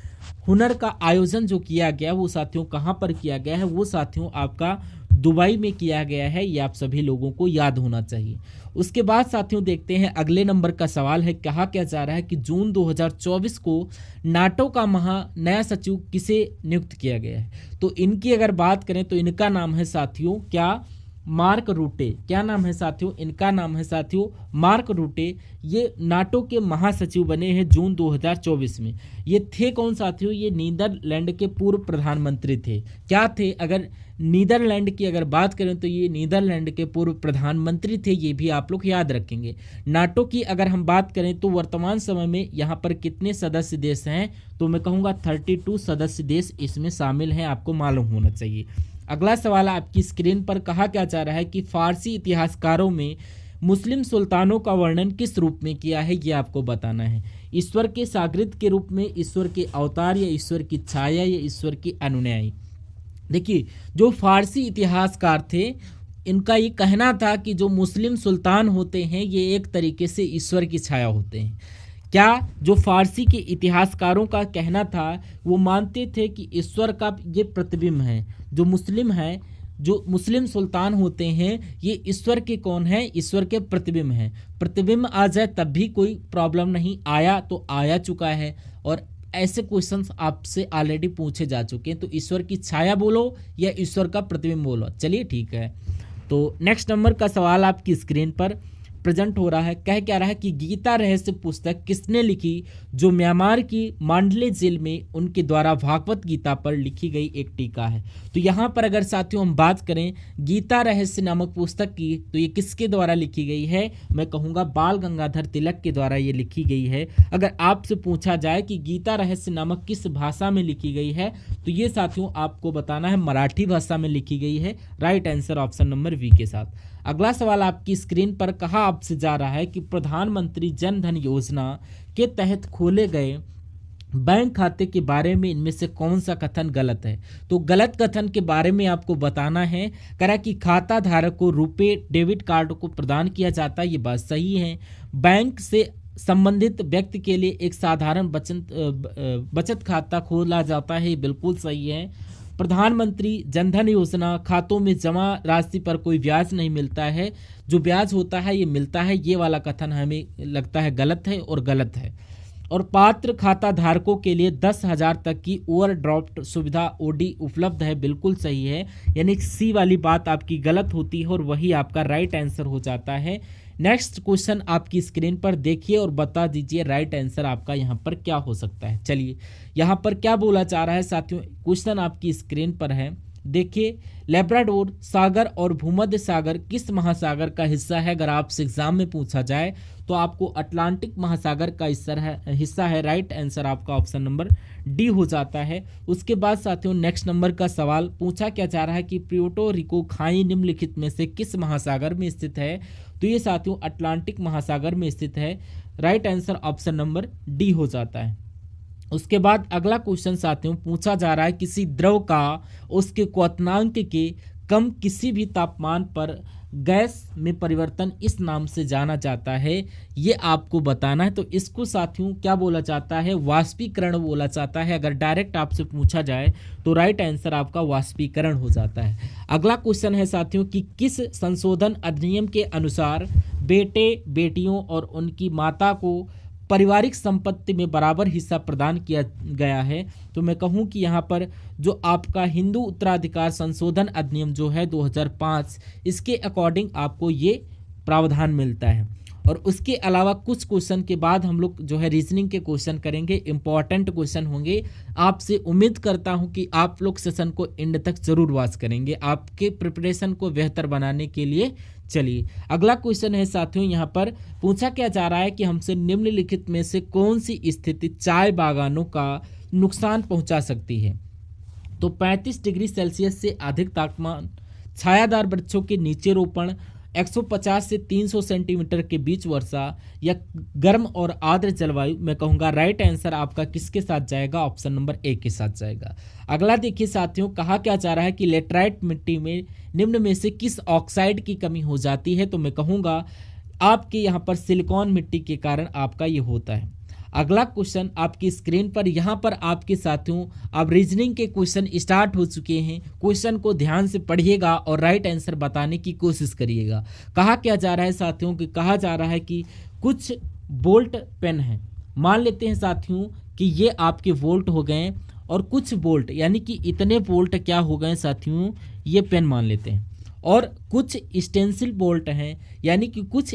हुनर का आयोजन जो किया गया वो साथियों कहाँ पर किया गया है, वो साथियों आपका दुबई में किया गया है। ये आप सभी लोगों को याद होना चाहिए। उसके बाद साथियों देखते हैं अगले नंबर का सवाल है, कहा क्या जा रहा है कि जून 2024 को नाटो का नया सचिव किसे नियुक्त किया गया है। तो इनकी अगर बात करें तो इनका नाम है साथियों क्या, मार्क रूटे। क्या नाम है साथियों, इनका नाम है साथियों मार्क रूटे। ये नाटो के महासचिव बने हैं जून 2024 में। ये थे कौन साथियों, ये नीदरलैंड के पूर्व प्रधानमंत्री थे। क्या थे, अगर नीदरलैंड की अगर बात करें तो ये नीदरलैंड के पूर्व प्रधानमंत्री थे। ये भी आप लोग याद रखेंगे। नाटो की अगर हम बात करें तो वर्तमान समय में यहाँ पर कितने सदस्य देश हैं, तो मैं कहूँगा 32 सदस्य देश इसमें शामिल हैं, आपको मालूम होना चाहिए। अगला सवाल आपकी स्क्रीन पर कहा क्या जा रहा है कि फारसी इतिहासकारों में मुस्लिम सुल्तानों का वर्णन किस रूप में किया है, ये आपको बताना है। ईश्वर के शागिर्द के रूप में, ईश्वर के अवतार, या ईश्वर की छाया, या ईश्वर की अनुयायी। देखिए जो फारसी इतिहासकार थे इनका ये कहना था कि जो मुस्लिम सुल्तान होते हैं ये एक तरीके से ईश्वर की छाया होते हैं। क्या जो फारसी के इतिहासकारों का कहना था, वो मानते थे कि ईश्वर का ये प्रतिबिंब है। जो मुस्लिम है, जो मुस्लिम सुल्तान होते हैं ये ईश्वर के कौन है, ईश्वर के प्रतिबिंब हैं। प्रतिबिंब आ जाए तब भी कोई प्रॉब्लम नहीं, आया तो आया चुका है। और ऐसे क्वेश्चंस आपसे ऑलरेडी पूछे जा चुके हैं। तो ईश्वर की छाया बोलो या ईश्वर का प्रतिबिंब बोलो, चलिए ठीक है। तो नेक्स्ट नंबर का सवाल आपकी स्क्रीन पर प्रेजेंट हो रहा है। कह क्या रहा है कि गीता रहस्य पुस्तक किसने लिखी, जो म्यांमार की मांडले जेल में उनके द्वारा भागवत गीता पर लिखी गई एक टीका है। तो यहाँ पर अगर साथियों हम बात करें गीता रहस्य नामक पुस्तक की, तो ये किसके द्वारा लिखी गई है, मैं कहूँगा बाल गंगाधर तिलक के द्वारा ये लिखी गई है। अगर आपसे पूछा जाए कि गीता रहस्य नामक किस भाषा में लिखी गई है, तो ये साथियों आपको बताना है मराठी भाषा में लिखी गई है। Right answer option number V के साथ। अगला सवाल आपकी स्क्रीन पर कहा आपसे जा रहा है कि प्रधानमंत्री जन धन योजना के तहत खोले गए बैंक खाते के बारे में इनमें से कौन सा कथन गलत है। तो गलत कथन के बारे में आपको बताना है। करा कि खाता धारक को रुपए डेबिट कार्ड को प्रदान किया जाता है, ये बात सही है। बैंक से संबंधित व्यक्ति के लिए एक साधारण बचत खाता खोला जाता है, बिल्कुल सही है। प्रधानमंत्री जनधन योजना खातों में जमा राशि पर कोई ब्याज नहीं मिलता है, जो ब्याज होता है ये मिलता है, ये वाला कथन हमें लगता है गलत है और गलत है। और पात्र खाता धारकों के लिए 10,000 तक की ओवरड्राफ्ट सुविधा ओडी उपलब्ध है, बिल्कुल सही है। यानी सी वाली बात आपकी गलत होती है और वही आपका राइट आंसर हो जाता है। नेक्स्ट क्वेश्चन आपकी स्क्रीन पर देखिए और बता दीजिए राइट आंसर आपका यहाँ पर क्या हो सकता है। चलिए यहाँ पर क्या बोला जा रहा है साथियों, क्वेश्चन आपकी स्क्रीन पर है। देखिए लेब्राडोर सागर और भूमध्य सागर किस महासागर का हिस्सा है। अगर आपसे एग्जाम में पूछा जाए तो आपको अटलांटिक महासागर का हिस्सा है। राइट आंसर आपका ऑप्शन नंबर डी हो जाता है। उसके बाद साथियों नेक्स्ट नंबर का सवाल पूछा क्या जा रहा है कि प्यूर्टो रिको खाई निम्नलिखित में से किस महासागर में स्थित है। तो ये साथियों अटलांटिक महासागर में स्थित है। Right answer option number D हो जाता है। उसके बाद अगला क्वेश्चन साथियों पूछा जा रहा है किसी द्रव का उसके क्वथनांक के कम किसी भी तापमान पर गैस में परिवर्तन इस नाम से जाना जाता है, ये आपको बताना है। तो इसको साथियों क्या बोला जाता है, वाष्पीकरण बोला जाता है। अगर डायरेक्ट आपसे पूछा जाए तो राइट आंसर आपका वाष्पीकरण हो जाता है। अगला क्वेश्चन है साथियों कि किस संशोधन अधिनियम के अनुसार बेटे बेटियों और उनकी माता को पारिवारिक संपत्ति में बराबर हिस्सा प्रदान किया गया है। तो मैं कहूं कि यहाँ पर जो आपका हिंदू उत्तराधिकार संशोधन अधिनियम जो है 2005, इसके अकॉर्डिंग आपको ये प्रावधान मिलता है। और उसके अलावा कुछ क्वेश्चन के बाद हम लोग जो है रीजनिंग के क्वेश्चन करेंगे, इंपॉर्टेंट क्वेश्चन होंगे। आपसे उम्मीद करता हूं कि आप लोग सेशन को एंड तक जरूर वॉच करेंगे आपके प्रिपरेशन को बेहतर बनाने के लिए। चलिए अगला क्वेश्चन है साथियों, यहाँ पर पूछा क्या जा रहा है कि हमसे निम्नलिखित में से कौन सी स्थिति चाय बागानों का नुकसान पहुंचा सकती है। तो 35 डिग्री सेल्सियस से अधिक तापमान, छायादार वृक्षों के नीचे रोपण, 150 से 300 सेंटीमीटर के बीच वर्षा या गर्म और आर्द्र जलवायु, मैं कहूँगा राइट आंसर आपका किसके साथ जाएगा, ऑप्शन नंबर ए के साथ जाएगा। अगला देखिए साथियों, कहा क्या जा रहा है कि लेटराइट मिट्टी में निम्न में से किस ऑक्साइड की कमी हो जाती है, तो मैं कहूँगा आपके यहाँ पर सिलिकॉन मिट्टी के कारण आपका ये होता है। अगला क्वेश्चन आपकी स्क्रीन पर यहाँ पर आपके साथियों अब रीजनिंग के क्वेश्चन स्टार्ट हो चुके हैं। क्वेश्चन को ध्यान से पढ़िएगा और राइट आंसर बताने की कोशिश करिएगा। कहा क्या जा रहा है साथियों कि कहा जा रहा है कि कुछ बोल्ट पेन है, मान लेते हैं साथियों कि ये आपके वोल्ट हो गए और कुछ बोल्ट यानी कि इतने बोल्ट क्या हो गए साथियों, ये पेन मान लेते हैं, और कुछ स्टेंसिल बोल्ट हैं यानी कि कुछ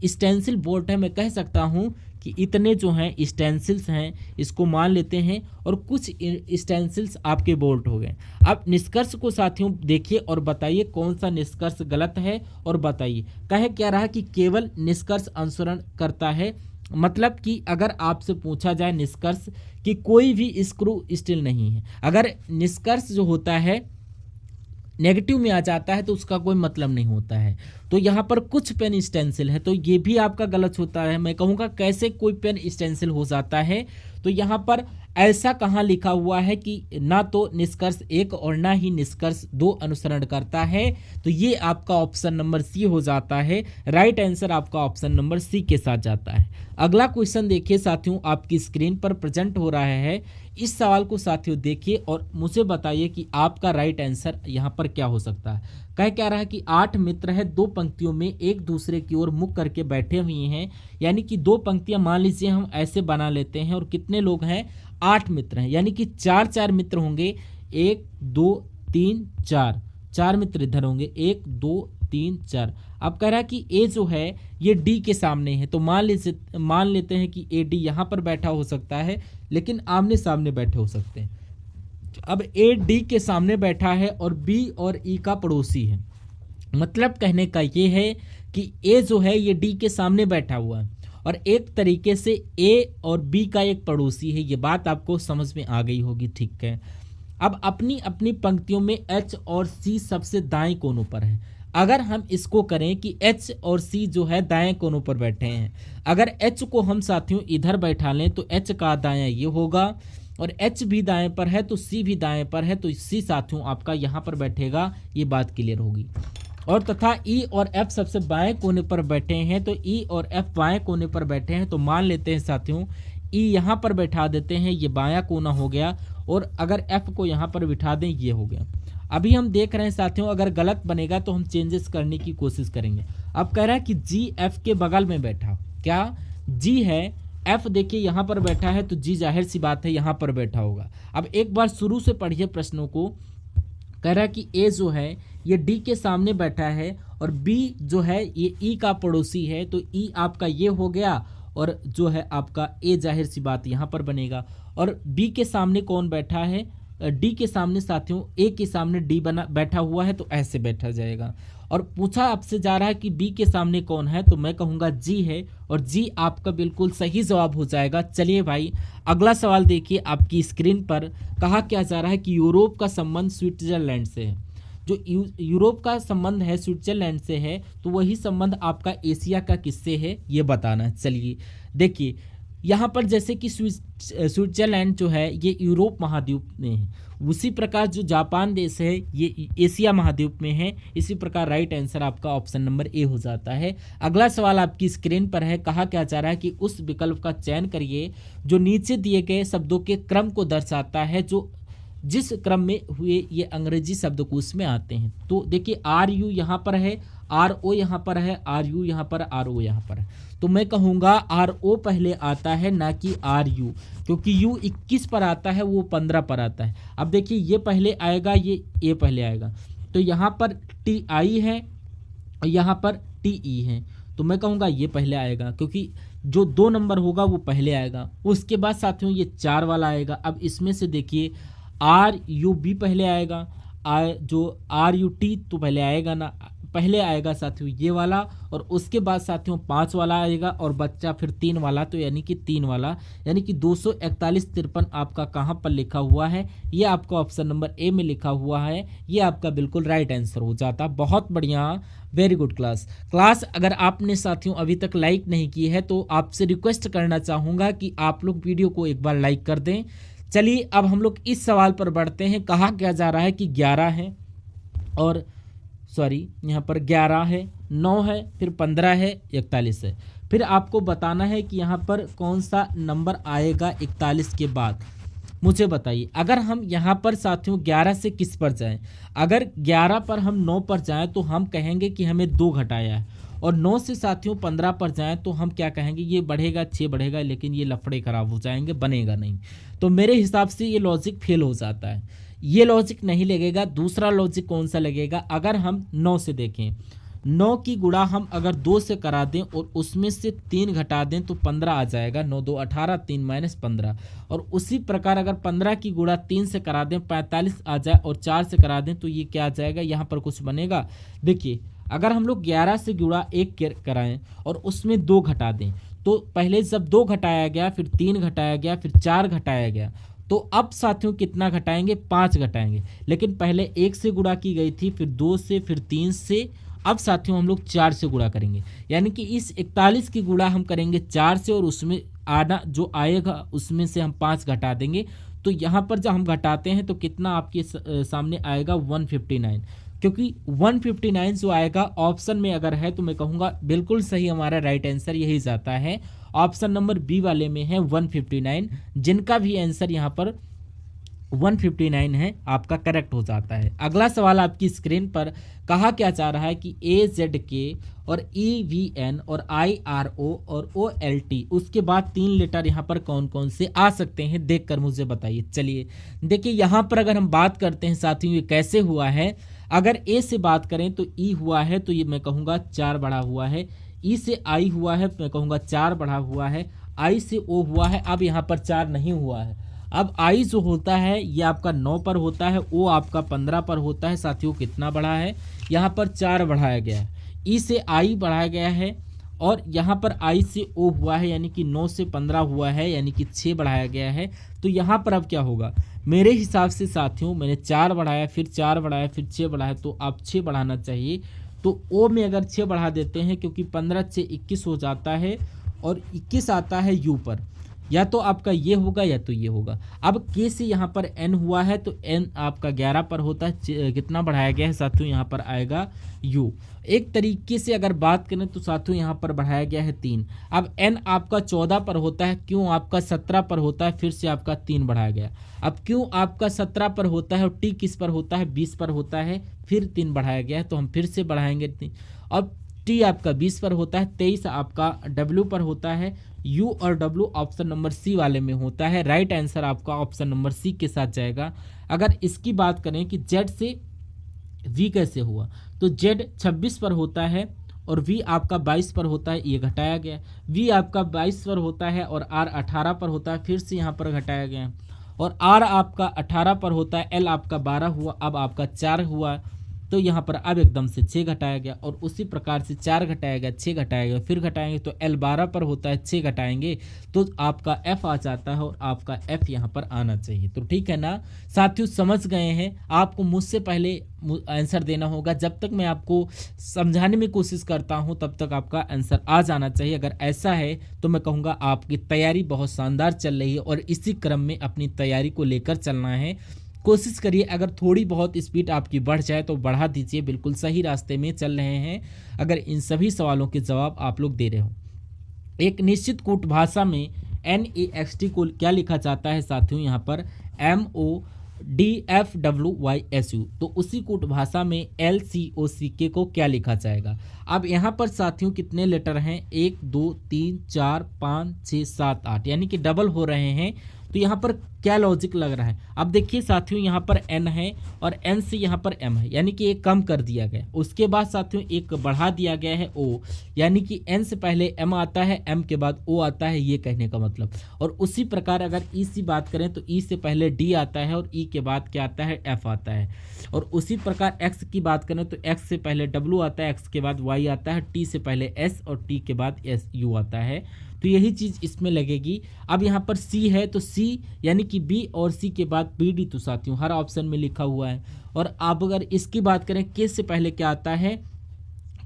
स्टेंसिल बोल्ट है, मैं कह सकता हूँ कि इतने जो हैं स्टेंसिल्स हैं इसको मान लेते हैं और कुछ स्टेंसिल्स आपके बोल्ट हो गए। अब निष्कर्ष को साथियों देखिए और बताइए कौन सा निष्कर्ष गलत है और बताइए। कह क्या रहा कि केवल निष्कर्ष अनुसरण करता है, मतलब कि अगर आपसे पूछा जाए निष्कर्ष कि कोई भी स्क्रू स्टील नहीं है, अगर निष्कर्ष जो होता है नेगेटिव में आ जाता है तो उसका कोई मतलब नहीं होता है। तो यहाँ पर कुछ पेन स्टेंसिल है तो ये भी आपका गलत होता है। मैं कहूँगा कैसे कोई पेन स्टेंसिल हो जाता है, तो यहाँ पर ऐसा कहाँ लिखा हुआ है कि ना तो निष्कर्ष 1 और ना ही निष्कर्ष 2 अनुसरण करता है, तो ये आपका ऑप्शन नंबर सी हो जाता है। राइट आंसर आपका ऑप्शन नंबर सी के साथ जाता है। अगला क्वेश्चन देखिए साथियों आपकी स्क्रीन पर प्रेजेंट हो रहा है। इस सवाल को साथियों देखिए और मुझे बताइए कि आपका राइट आंसर यहाँ पर क्या हो सकता है। कह क्या रहा है कि 8 मित्र है, 2 पंक्तियों में एक दूसरे की ओर मुख करके बैठे हुए हैं, यानी कि 2 पंक्तियां मान लीजिए हम ऐसे बना लेते हैं और कितने लोग हैं, 8 मित्र हैं, यानी कि 4 मित्र होंगे, 1 2 3 4 मित्र इधर होंगे, 1 2 3 4। अब कह रहा है कि ए जो है ये डी के सामने है, तो मान लेते हैं कि ए डी यहाँ पर बैठा हो सकता है, लेकिन आमने सामने बैठे हो सकते हैं। अब ए डी के सामने बैठा है और बी और ई का पड़ोसी है, मतलब कहने का ये है कि ए जो है ये डी के सामने बैठा हुआ है और एक तरीके से ए और बी का एक पड़ोसी है। ये बात आपको समझ में आ गई होगी, ठीक है। अब अपनी अपनी पंक्तियों में एच और सी सबसे दाएं कोनों पर है। अगर हम इसको करें कि एच और सी जो है दाएं कोनों पर बैठे हैं, अगर एच को हम साथियों इधर बैठा लें तो एच का दायां ये होगा और एच भी दाएं पर है तो सी भी दाएं पर है, तो सी साथियों आपका यहाँ पर बैठेगा। ये बात क्लियर होगी। और तथा ई और एफ सबसे बाएं कोने पर बैठे हैं, तो ई और एफ बाएं कोने पर बैठे हैं, तो मान लेते हैं साथियों ई यहाँ पर बैठा देते हैं, ये बायां कोना हो गया, और अगर एफ को यहाँ पर बिठा दें ये हो गया। अभी हम देख रहे हैं साथियों अगर गलत बनेगा तो हम चेंजेस करने की कोशिश करेंगे। अब कह रहा है कि जी एफ के बगल में बैठा, क्या जी है, एफ देखिए यहाँ पर बैठा है तो जी जाहिर सी बात है यहाँ पर बैठा होगा। अब एक बार शुरू से पढ़िए प्रश्नों को। कह रहा है कि ए जो है ये डी के सामने बैठा है और बी जो है ये ई का पड़ोसी है, तो ई आपका ये हो गया और जो है आपका ए जाहिर सी बात यहाँ पर बनेगा। और बी के सामने कौन बैठा है, डी के सामने साथियों ए के सामने डी बैठा हुआ है, तो ऐसे बैठा जाएगा। और पूछा आपसे जा रहा है कि बी के सामने कौन है, तो मैं कहूँगा जी है और जी आपका बिल्कुल सही जवाब हो जाएगा। चलिए भाई अगला सवाल देखिए आपकी स्क्रीन पर। कहा क्या जा रहा है कि यूरोप का संबंध स्विट्जरलैंड से है। जो यूरोप का संबंध है स्विट्जरलैंड से है, तो वही संबंध आपका एशिया का किससे है ये बताना है। चलिए देखिए यहाँ पर जैसे कि स्विट्जरलैंड जो है ये यूरोप महाद्वीप में है, उसी प्रकार जो जापान देश है ये एशिया महाद्वीप में है। इसी प्रकार राइट आंसर आपका ऑप्शन नंबर ए हो जाता है। अगला सवाल आपकी स्क्रीन पर है। कहा क्या जा रहा है कि उस विकल्प का चयन करिए जो नीचे दिए गए शब्दों के क्रम को दर्शाता है, जो जिस क्रम में हुए ये अंग्रेजी शब्दकोश में आते हैं। तो देखिए आर यू यहाँ पर है, आर ओ यहाँ पर है, आर यू यहाँ पर, आर ओ यहाँ पर है, तो मैं कहूँगा आर ओ पहले आता है ना कि आर यू, क्योंकि यू 21 पर आता है वो 15 पर आता है। अब देखिए ये पहले आएगा, ये ए पहले आएगा, तो यहाँ पर टी आई है और यहाँ पर टी ई है, तो मैं कहूँगा ये पहले आएगा क्योंकि जो 2 नंबर होगा वो पहले आएगा। उसके बाद साथियों ये 4 वाला आएगा। अब इसमें से देखिए आर यू बी पहले आएगा, जो आर यू टी तो पहले आएगा ना, पहले आएगा साथियों ये वाला, और उसके बाद साथियों 5 वाला आएगा, और बच्चा फिर 3 वाला, तो यानी कि 3 वाला, यानी कि 241 53 आपका कहाँ पर लिखा हुआ है, ये आपका ऑप्शन नंबर ए में लिखा हुआ है। ये आपका बिल्कुल राइट आंसर हो जाता। बहुत बढ़िया, वेरी गुड क्लास। अगर आपने साथियों अभी तक लाइक नहीं की है तो आपसे रिक्वेस्ट करना चाहूँगा कि आप लोग वीडियो को एक बार लाइक कर दें। चलिए अब हम लोग इस सवाल पर बढ़ते हैं। कहा क्या जा रहा है कि 11 है, और सॉरी यहाँ पर 11 है, 9 है, फिर 15 है, 41 है। फिर आपको बताना है कि यहाँ पर कौन सा नंबर आएगा 41 के बाद, मुझे बताइए। अगर हम यहाँ पर साथियों 11 से किस पर जाएं, अगर 11 पर हम 9 पर जाएं तो हम कहेंगे कि हमें 2 घटाया है, और 9 से साथियों 15 पर जाएं तो हम क्या कहेंगे, ये बढ़ेगा 6 बढ़ेगा, लेकिन ये लफड़े खराब हो जाएंगे, बनेगा नहीं। तो मेरे हिसाब से ये लॉजिक फेल हो जाता है, ये लॉजिक नहीं लगेगा। दूसरा लॉजिक कौन सा लगेगा, अगर हम 9 से देखें, 9 की गुणा हम अगर 2 से करा दें और उसमें से 3 घटा दें तो 15 आ जाएगा। 9 2 18, 3 माइनस 15। और उसी प्रकार अगर 15 की गुणा 3 से करा दें 45 आ जाए, और 4 से करा दें तो ये क्या आ जाएगा, यहाँ पर कुछ बनेगा। देखिए अगर हम लोग 11 से गुणा 1 कराएं और उसमें 2 घटा दें, तो पहले जब 2 घटाया गया, फिर 3 घटाया गया, फिर 4 घटाया गया, तो अब साथियों कितना घटाएंगे, 5 घटाएंगे। लेकिन पहले 1 से गुणा की गई थी, फिर 2 से, फिर 3 से, अब साथियों हम लोग 4 से गुणा करेंगे। यानी कि इस 41 की गुणा हम करेंगे 4 से, और उसमें आना जो आएगा उसमें से हम 5 घटा देंगे। तो यहाँ पर जब हम घटाते हैं तो कितना आपके सामने आएगा, 159। क्योंकि 159 जो आएगा ऑप्शन में अगर है तो मैं कहूँगा बिल्कुल सही, हमारा राइट आंसर यही जाता है। ऑप्शन नंबर बी वाले में है 159, जिनका भी आंसर यहाँ पर 159 है आपका करेक्ट हो जाता है। अगला सवाल आपकी स्क्रीन पर कहा क्या जा रहा है कि AZK और EVN और IRO और OLT, उसके बाद 3 लेटर यहाँ पर कौन कौन से आ सकते हैं, देखकर मुझे बताइए। चलिए देखिए यहाँ पर अगर हम बात करते हैं साथियों ये कैसे हुआ है। अगर ए से बात करें तो ई हुआ है, तो ये मैं कहूँगा 4 बढ़ा हुआ है। ई से आई हुआ है, मैं कहूँगा 4 बढ़ा हुआ है। आई से ओ हुआ है, अब यहाँ पर 4 नहीं हुआ है। अब आई जो होता है ये आपका 9 पर होता है, ओ आपका 15 पर होता है। साथियों कितना बढ़ा है, यहाँ पर 4 बढ़ाया गया है। ई से आई बढ़ाया गया है, और यहाँ पर आई से ओ हुआ है, यानी कि 9 से 15 हुआ है, यानी कि 6 बढ़ाया गया है। तो यहाँ पर अब क्या होगा, मेरे हिसाब से साथियों मैंने 4 बढ़ाया, फिर 4 बढ़ाया, फिर 6 बढ़ाया, तो आप 6 बढ़ाना चाहिए। तो ओ में अगर 6 बढ़ा देते हैं, क्योंकि 15 से 21 हो जाता है, और 21 आता है यू पर, या तो आपका ये होगा या तो ये होगा। अब के से यहाँ पर एन हुआ है, तो एन आपका 11 पर होता है, कितना बढ़ाया गया है साथियों, यहाँ पर आएगा यू। एक तरीके से अगर बात करें तो साथियों यहाँ पर बढ़ाया गया है 3। अब एन आपका 14 पर होता है, क्यों आपका 17 पर होता है, फिर से आपका 3 बढ़ाया गया। अब क्यों आपका 17 पर होता है और टी किस पर होता है, 20 पर होता है, फिर 3 बढ़ाया गया है, तो हम फिर से बढ़ाएंगे 3। अब टी आपका 20 पर होता है, 23 आपका डब्ल्यू पर होता है। यू और डब्ल्यू ऑप्शन नंबर सी वाले में होता है। राइट आंसर आपका ऑप्शन नंबर सी के साथ जाएगा। अगर इसकी बात करें कि जेड से वी कैसे हुआ, तो जेड 26 पर होता है और वी आपका 22 पर होता है, ये घटाया गया। वी आपका 22 पर होता है और आर 18 पर होता है, फिर से यहाँ पर घटाया गया। और आर आपका 18 पर होता है, एल आपका 12 हुआ, अब आपका 4 हुआ, तो यहाँ पर अब एकदम से 6 घटाया गया। और उसी प्रकार से 4 घटाया गया, 6 घटाया गया, फिर घटाएंगे तो एल 12 पर होता है, 6 घटाएंगे तो आपका एफ आ जाता है, और आपका एफ यहाँ पर आना चाहिए। तो ठीक है ना साथियों, समझ गए हैं। आपको मुझसे पहले आंसर देना होगा, जब तक मैं आपको समझाने में कोशिश करता हूँ तब तक आपका आंसर आ जाना चाहिए। अगर ऐसा है तो मैं कहूँगा आपकी तैयारी बहुत शानदार चल रही है, और इसी क्रम में अपनी तैयारी को लेकर चलना है। कोशिश करिए, अगर थोड़ी बहुत स्पीड आपकी बढ़ जाए तो बढ़ा दीजिए, बिल्कुल सही रास्ते में चल रहे हैं अगर इन सभी सवालों के जवाब आप लोग दे रहे हो। एक निश्चित कूट भाषा में NEXT को क्या लिखा जाता है साथियों, यहाँ पर MODFWYSU, तो उसी कूट भाषा में LCOCK को क्या लिखा जाएगा। अब यहाँ पर साथियों कितने लेटर हैं, 1 2 3 4 5 6 7 8, यानी कि डबल हो रहे हैं। तो यहाँ पर क्या लॉजिक लग रहा है? अब देखिए साथियों, यहाँ पर n है और n से यहाँ पर m है, यानी कि एक कम कर दिया गया। उसके बाद साथियों एक बढ़ा दिया गया है o, यानी कि n से पहले m आता है, m के बाद o आता है, ये कहने का मतलब। और उसी प्रकार अगर e से बात करें तो e से पहले d आता है और e के बाद क्या आता है? f आता है। और उसी प्रकार x की बात करें तो x से पहले w आता है, x के बाद y आता है, t से पहले s और t के बाद u आता है। तो यही चीज़ इसमें लगेगी। अब यहाँ पर C है तो C यानी कि B और C के बाद PD तो साथियों हर ऑप्शन में लिखा हुआ है। और अब अगर इसकी बात करें K से पहले क्या आता है?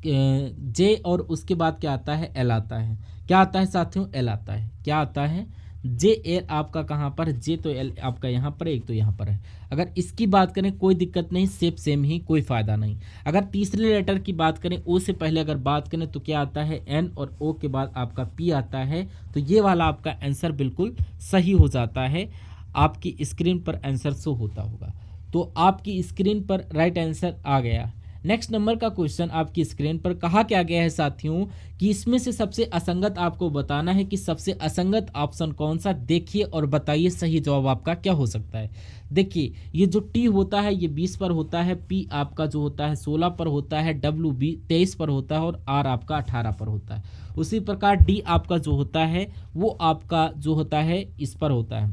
J और उसके बाद क्या आता है? L आता है। क्या आता है साथियों? L आता है। क्या आता है? J L आपका कहाँ पर? J तो L आपका यहाँ पर, एक तो यहाँ पर है। अगर इसकी बात करें कोई दिक्कत नहीं, सेम ही, कोई फ़ायदा नहीं। अगर तीसरे लेटर की बात करें O से पहले अगर बात करें तो क्या आता है? N और O के बाद आपका P आता है। तो ये वाला आपका आंसर बिल्कुल सही हो जाता है। आपकी स्क्रीन पर आंसर शो होता होगा, तो आपकी स्क्रीन पर राइट आंसर आ गया। नेक्स्ट नंबर का क्वेश्चन आपकी स्क्रीन पर कहा क्या गया है साथियों कि इसमें से सबसे असंगत आपको बताना है कि सबसे असंगत ऑप्शन कौन सा, देखिए और बताइए सही जवाब आपका क्या हो सकता है। देखिए ये जो टी होता है ये 20 पर होता है, पी आपका जो होता है 16 पर होता है, डब्ल्यू 23 पर होता है और आर आपका 18 पर होता है। उसी प्रकार डी आपका जो होता है वो आपका जो होता है इस पर होता है,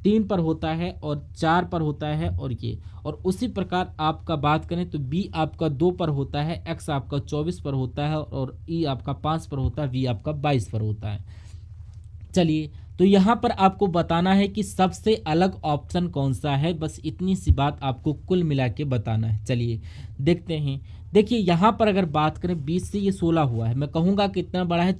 3 पर होता है और 4 पर होता है और ये। और उसी प्रकार आपका बात करें तो बी आपका 2 पर होता है, एक्स आपका 24 पर होता है और ई आपका 5 पर होता है, वी आपका 22 पर होता है। चलिए तो यहाँ पर आपको बताना है कि सबसे अलग ऑप्शन कौन सा है, बस इतनी सी बात आपको कुल मिला के बताना है। चलिए देखते हैं। देखिए यहाँ पर अगर बात करें 20 से ये 16 हुआ है, मैं कहूँगा कितना बड़ा है?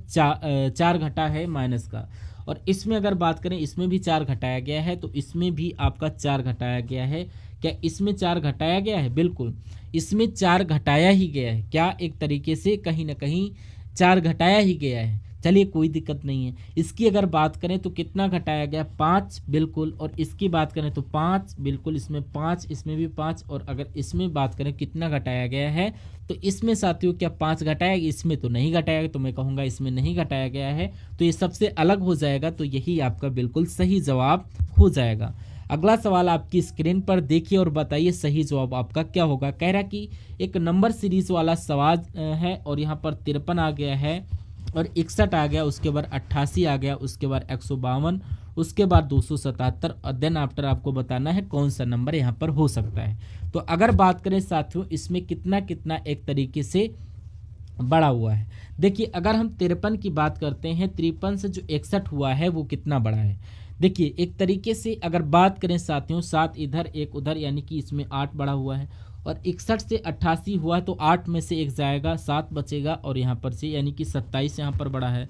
4 घटा है माइनस का। और इसमें अगर बात करें इसमें भी 4 घटाया गया है, तो इसमें भी आपका 4 घटाया गया है। क्या इसमें 4 घटाया गया है? बिल्कुल इसमें 4 घटाया ही गया है। क्या एक तरीके से कहीं ना कहीं 4 घटाया ही गया है। चलिए कोई दिक्कत नहीं है। इसकी अगर बात करें तो कितना घटाया गया? 5 बिल्कुल। और इसकी बात करें तो 5 बिल्कुल, इसमें 5, इसमें भी 5। और अगर इसमें बात करें कितना घटाया गया है तो इसमें साथियों क्या 5 घटाया गया? इसमें तो नहीं घटाया गया, तो मैं कहूँगा इसमें नहीं घटाया गया है, तो ये सबसे अलग हो जाएगा। तो यही आपका बिल्कुल सही जवाब हो जाएगा। अगला सवाल आपकी स्क्रीन पर देखिए और बताइए सही जवाब आपका क्या होगा। कह रहा कि एक नंबर सीरीज वाला सवाल है और यहाँ पर 53 आ गया है और 61 आ गया, उसके बाद 88 आ गया, उसके बाद 152, उसके बाद 277 और देन आफ्टर आपको बताना है कौन सा नंबर यहाँ पर हो सकता है। तो अगर बात करें साथियों इसमें कितना कितना एक तरीके से बड़ा हुआ है। देखिए अगर हम 53 की बात करते हैं, 53 से जो 61 हुआ है वो कितना बड़ा है। देखिए एक तरीके से अगर बात करें साथियों 7 इधर 1 उधर, यानी कि इसमें 8 बड़ा हुआ है। और 61 से 88 हुआ तो 8 में से 1 जाएगा, 7 बचेगा और यहाँ पर से यानी कि 27 यहाँ पर बड़ा है।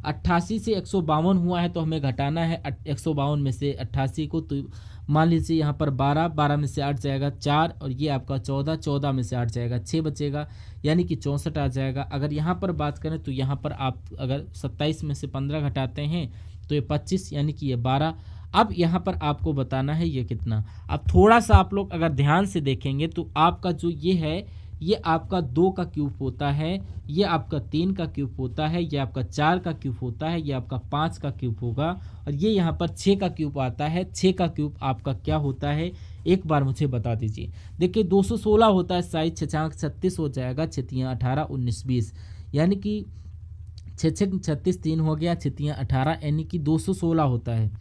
88 से 152 हुआ है तो हमें घटाना है 152 में से 88 को, तो मान लीजिए यहाँ पर 12, 12 में से 8 जाएगा 4 और ये आपका 14, 14 में से 8 जाएगा 6 बचेगा, यानी कि 64 आ जाएगा। अगर यहाँ पर बात करें तो यहाँ पर आप अगर 27 में से 15 घटाते हैं तो ये 25, यानी कि ये 12। अब यहाँ पर आपको बताना है ये कितना। अब थोड़ा सा आप लोग अगर ध्यान से देखेंगे तो आपका जो ये है ये आपका 2 का क्यूब होता है, ये आपका 3 का क्यूब होता है, ये आपका 4 का क्यूब होता है, ये आपका 5 का क्यूब होगा और ये यहाँ पर 6 का क्यूब आता है। 6 का क्यूब आपका क्या होता है एक बार मुझे बता दीजिए। देखिए 216 होता है साइज, 6 36 हो जाएगा, 6 18 19 20, यानी कि 6 36 3 हो गया, 6 18 यानी कि 216 होता है।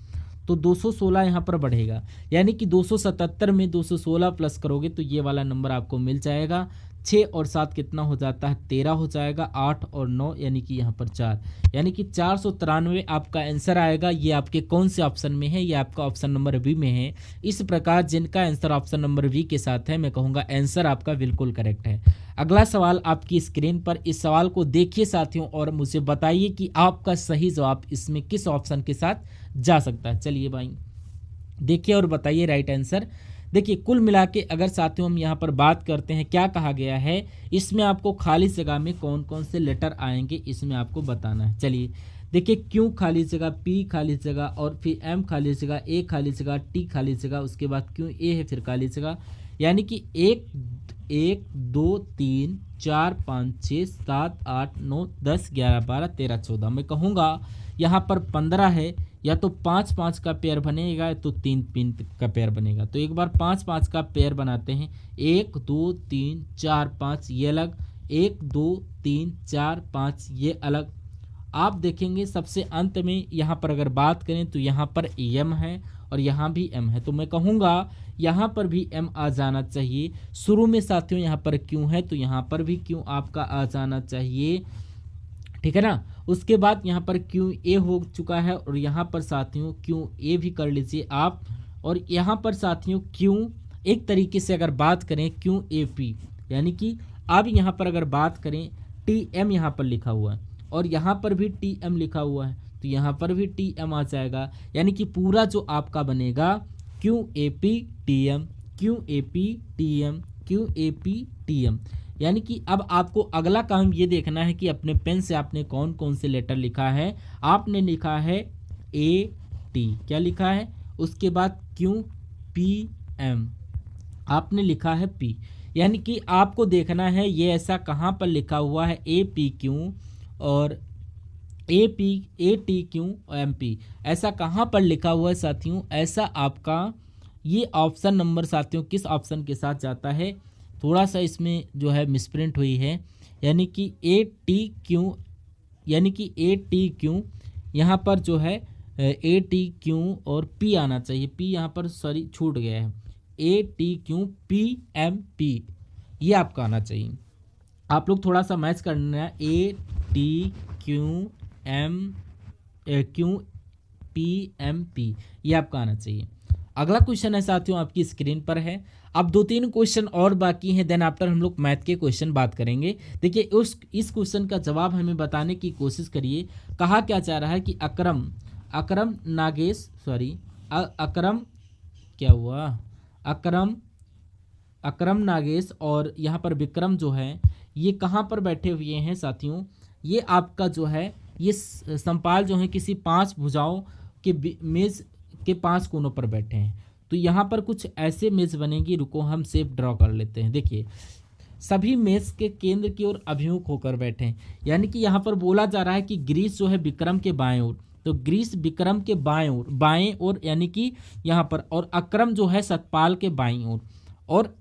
तो 216 यहाँ पर बढ़ेगा, यानी कि 277 में 216 प्लस करोगे तो ये वाला नंबर आपको मिल जाएगा। 6 और 7 कितना हो जाता है? 13 हो जाएगा। 8 और 9 यानी कि यहाँ पर 4, यानी कि 493 आपका आंसर आएगा। ये आपके कौन से ऑप्शन में है? ये आपका ऑप्शन नंबर बी में है। इस प्रकार जिनका आंसर ऑप्शन नंबर बी के साथ है, मैं कहूँगा आंसर आपका बिल्कुल करेक्ट है। अगला सवाल आपकी स्क्रीन पर, इस सवाल को देखिए साथियों और मुझे बताइए कि आपका सही जवाब इसमें किस ऑप्शन के साथ जा सकता है। चलिए भाई देखिए और बताइए राइट आंसर। देखिए कुल मिला के अगर साथियों हम यहाँ पर बात करते हैं, क्या कहा गया है इसमें आपको खाली जगह में कौन कौन से लेटर आएंगे इसमें आपको बताना है। चलिए देखिए क्यू खाली जगह, पी खाली जगह और फिर एम खाली जगह, ए खाली जगह, टी खाली जगह, उसके बाद क्यू ए है फिर खाली जगह, यानी कि 1 1 2 3 4 5 6 7 8 9 10 11 12 13 14। मैं कहूँगा यहाँ पर 15 है, या तो 5 5 का पेयर बनेगा या तो 3 3 का पेयर बनेगा। तो एक बार 5 5 का पेयर बनाते हैं। 1 2 3 4 5 ये अलग, 1 2 3 4 5 ये अलग। आप देखेंगे सबसे अंत में यहाँ पर अगर बात करें तो यहाँ पर एम है और यहाँ भी एम है, तो मैं कहूँगा यहाँ पर भी एम आ जाना चाहिए। शुरू में साथियों यहाँ पर क्यों है, तो यहाँ पर भी क्यों आपका आ जाना चाहिए, ठीक है ना। उसके बाद यहाँ पर क्यू ए हो चुका है और यहाँ पर साथियों क्यू ए भी कर लीजिए आप। और यहाँ पर साथियों क्यू एक तरीके से अगर बात करें क्यू ए पी, यानी कि अब यहाँ पर अगर बात करें टी एम यहाँ पर लिखा हुआ है और यहाँ पर भी टी एम लिखा हुआ है, तो यहाँ पर भी टी एम आ जाएगा। यानी कि पूरा जो आपका बनेगा Q A P T M, Q A P T M, Q A P T M. यानी कि अब आपको अगला काम ये देखना है कि अपने पेन से आपने कौन कौन से लेटर लिखा है। आपने लिखा है ए टी, क्या लिखा है, उसके बाद क्यू पी एम आपने लिखा है पी। यानी कि आपको देखना है ये ऐसा कहाँ पर लिखा हुआ है ए पी क्यू और A P A T Q M P, ऐसा कहाँ पर लिखा हुआ है साथियों। ऐसा आपका ये ऑप्शन नंबर साथियों किस ऑप्शन के साथ जाता है, थोड़ा सा इसमें जो है मिसप्रिंट हुई है, यानी कि ए टी क्यू, यानी कि ए टी क्यू यहाँ पर जो है ए टी क्यू और पी आना चाहिए। पी यहाँ पर सॉरी छूट गया है, A T Q P M P ये आपका आना चाहिए। आप लोग थोड़ा सा मैच करना है, A T Q M Q P M P ये आपका आना चाहिए। अगला क्वेश्चन है साथियों आपकी स्क्रीन पर है। अब 2-3 क्वेश्चन और बाकी हैं, देन आफ्टर हम लोग मैथ के क्वेश्चन बात करेंगे। देखिए इस क्वेश्चन का जवाब हमें बताने की कोशिश करिए। कहा क्या चाह रहा है कि अकरम नागेश सॉरी अकरम क्या हुआ अकरम नागेश और यहाँ पर विक्रम जो है ये कहाँ पर बैठे हुए हैं साथियों। ये आपका जो है ये संपाल जो है किसी 5 भुजाओं के मेज के 5 कोनों पर बैठे हैं। तो यहाँ पर कुछ ऐसे मेज बनेंगी, रुको हम शेप ड्रॉ कर लेते हैं। देखिए सभी मेज के केंद्र की ओर अभिमुख होकर बैठे हैं, यानी कि यहाँ पर बोला जा रहा है कि ग्रीस जो है विक्रम के बाएं ओर, तो ग्रीस विक्रम के बाएं ओर यानी कि यहाँ पर, और अक्रम जो है सतपाल के बाईं ओर, और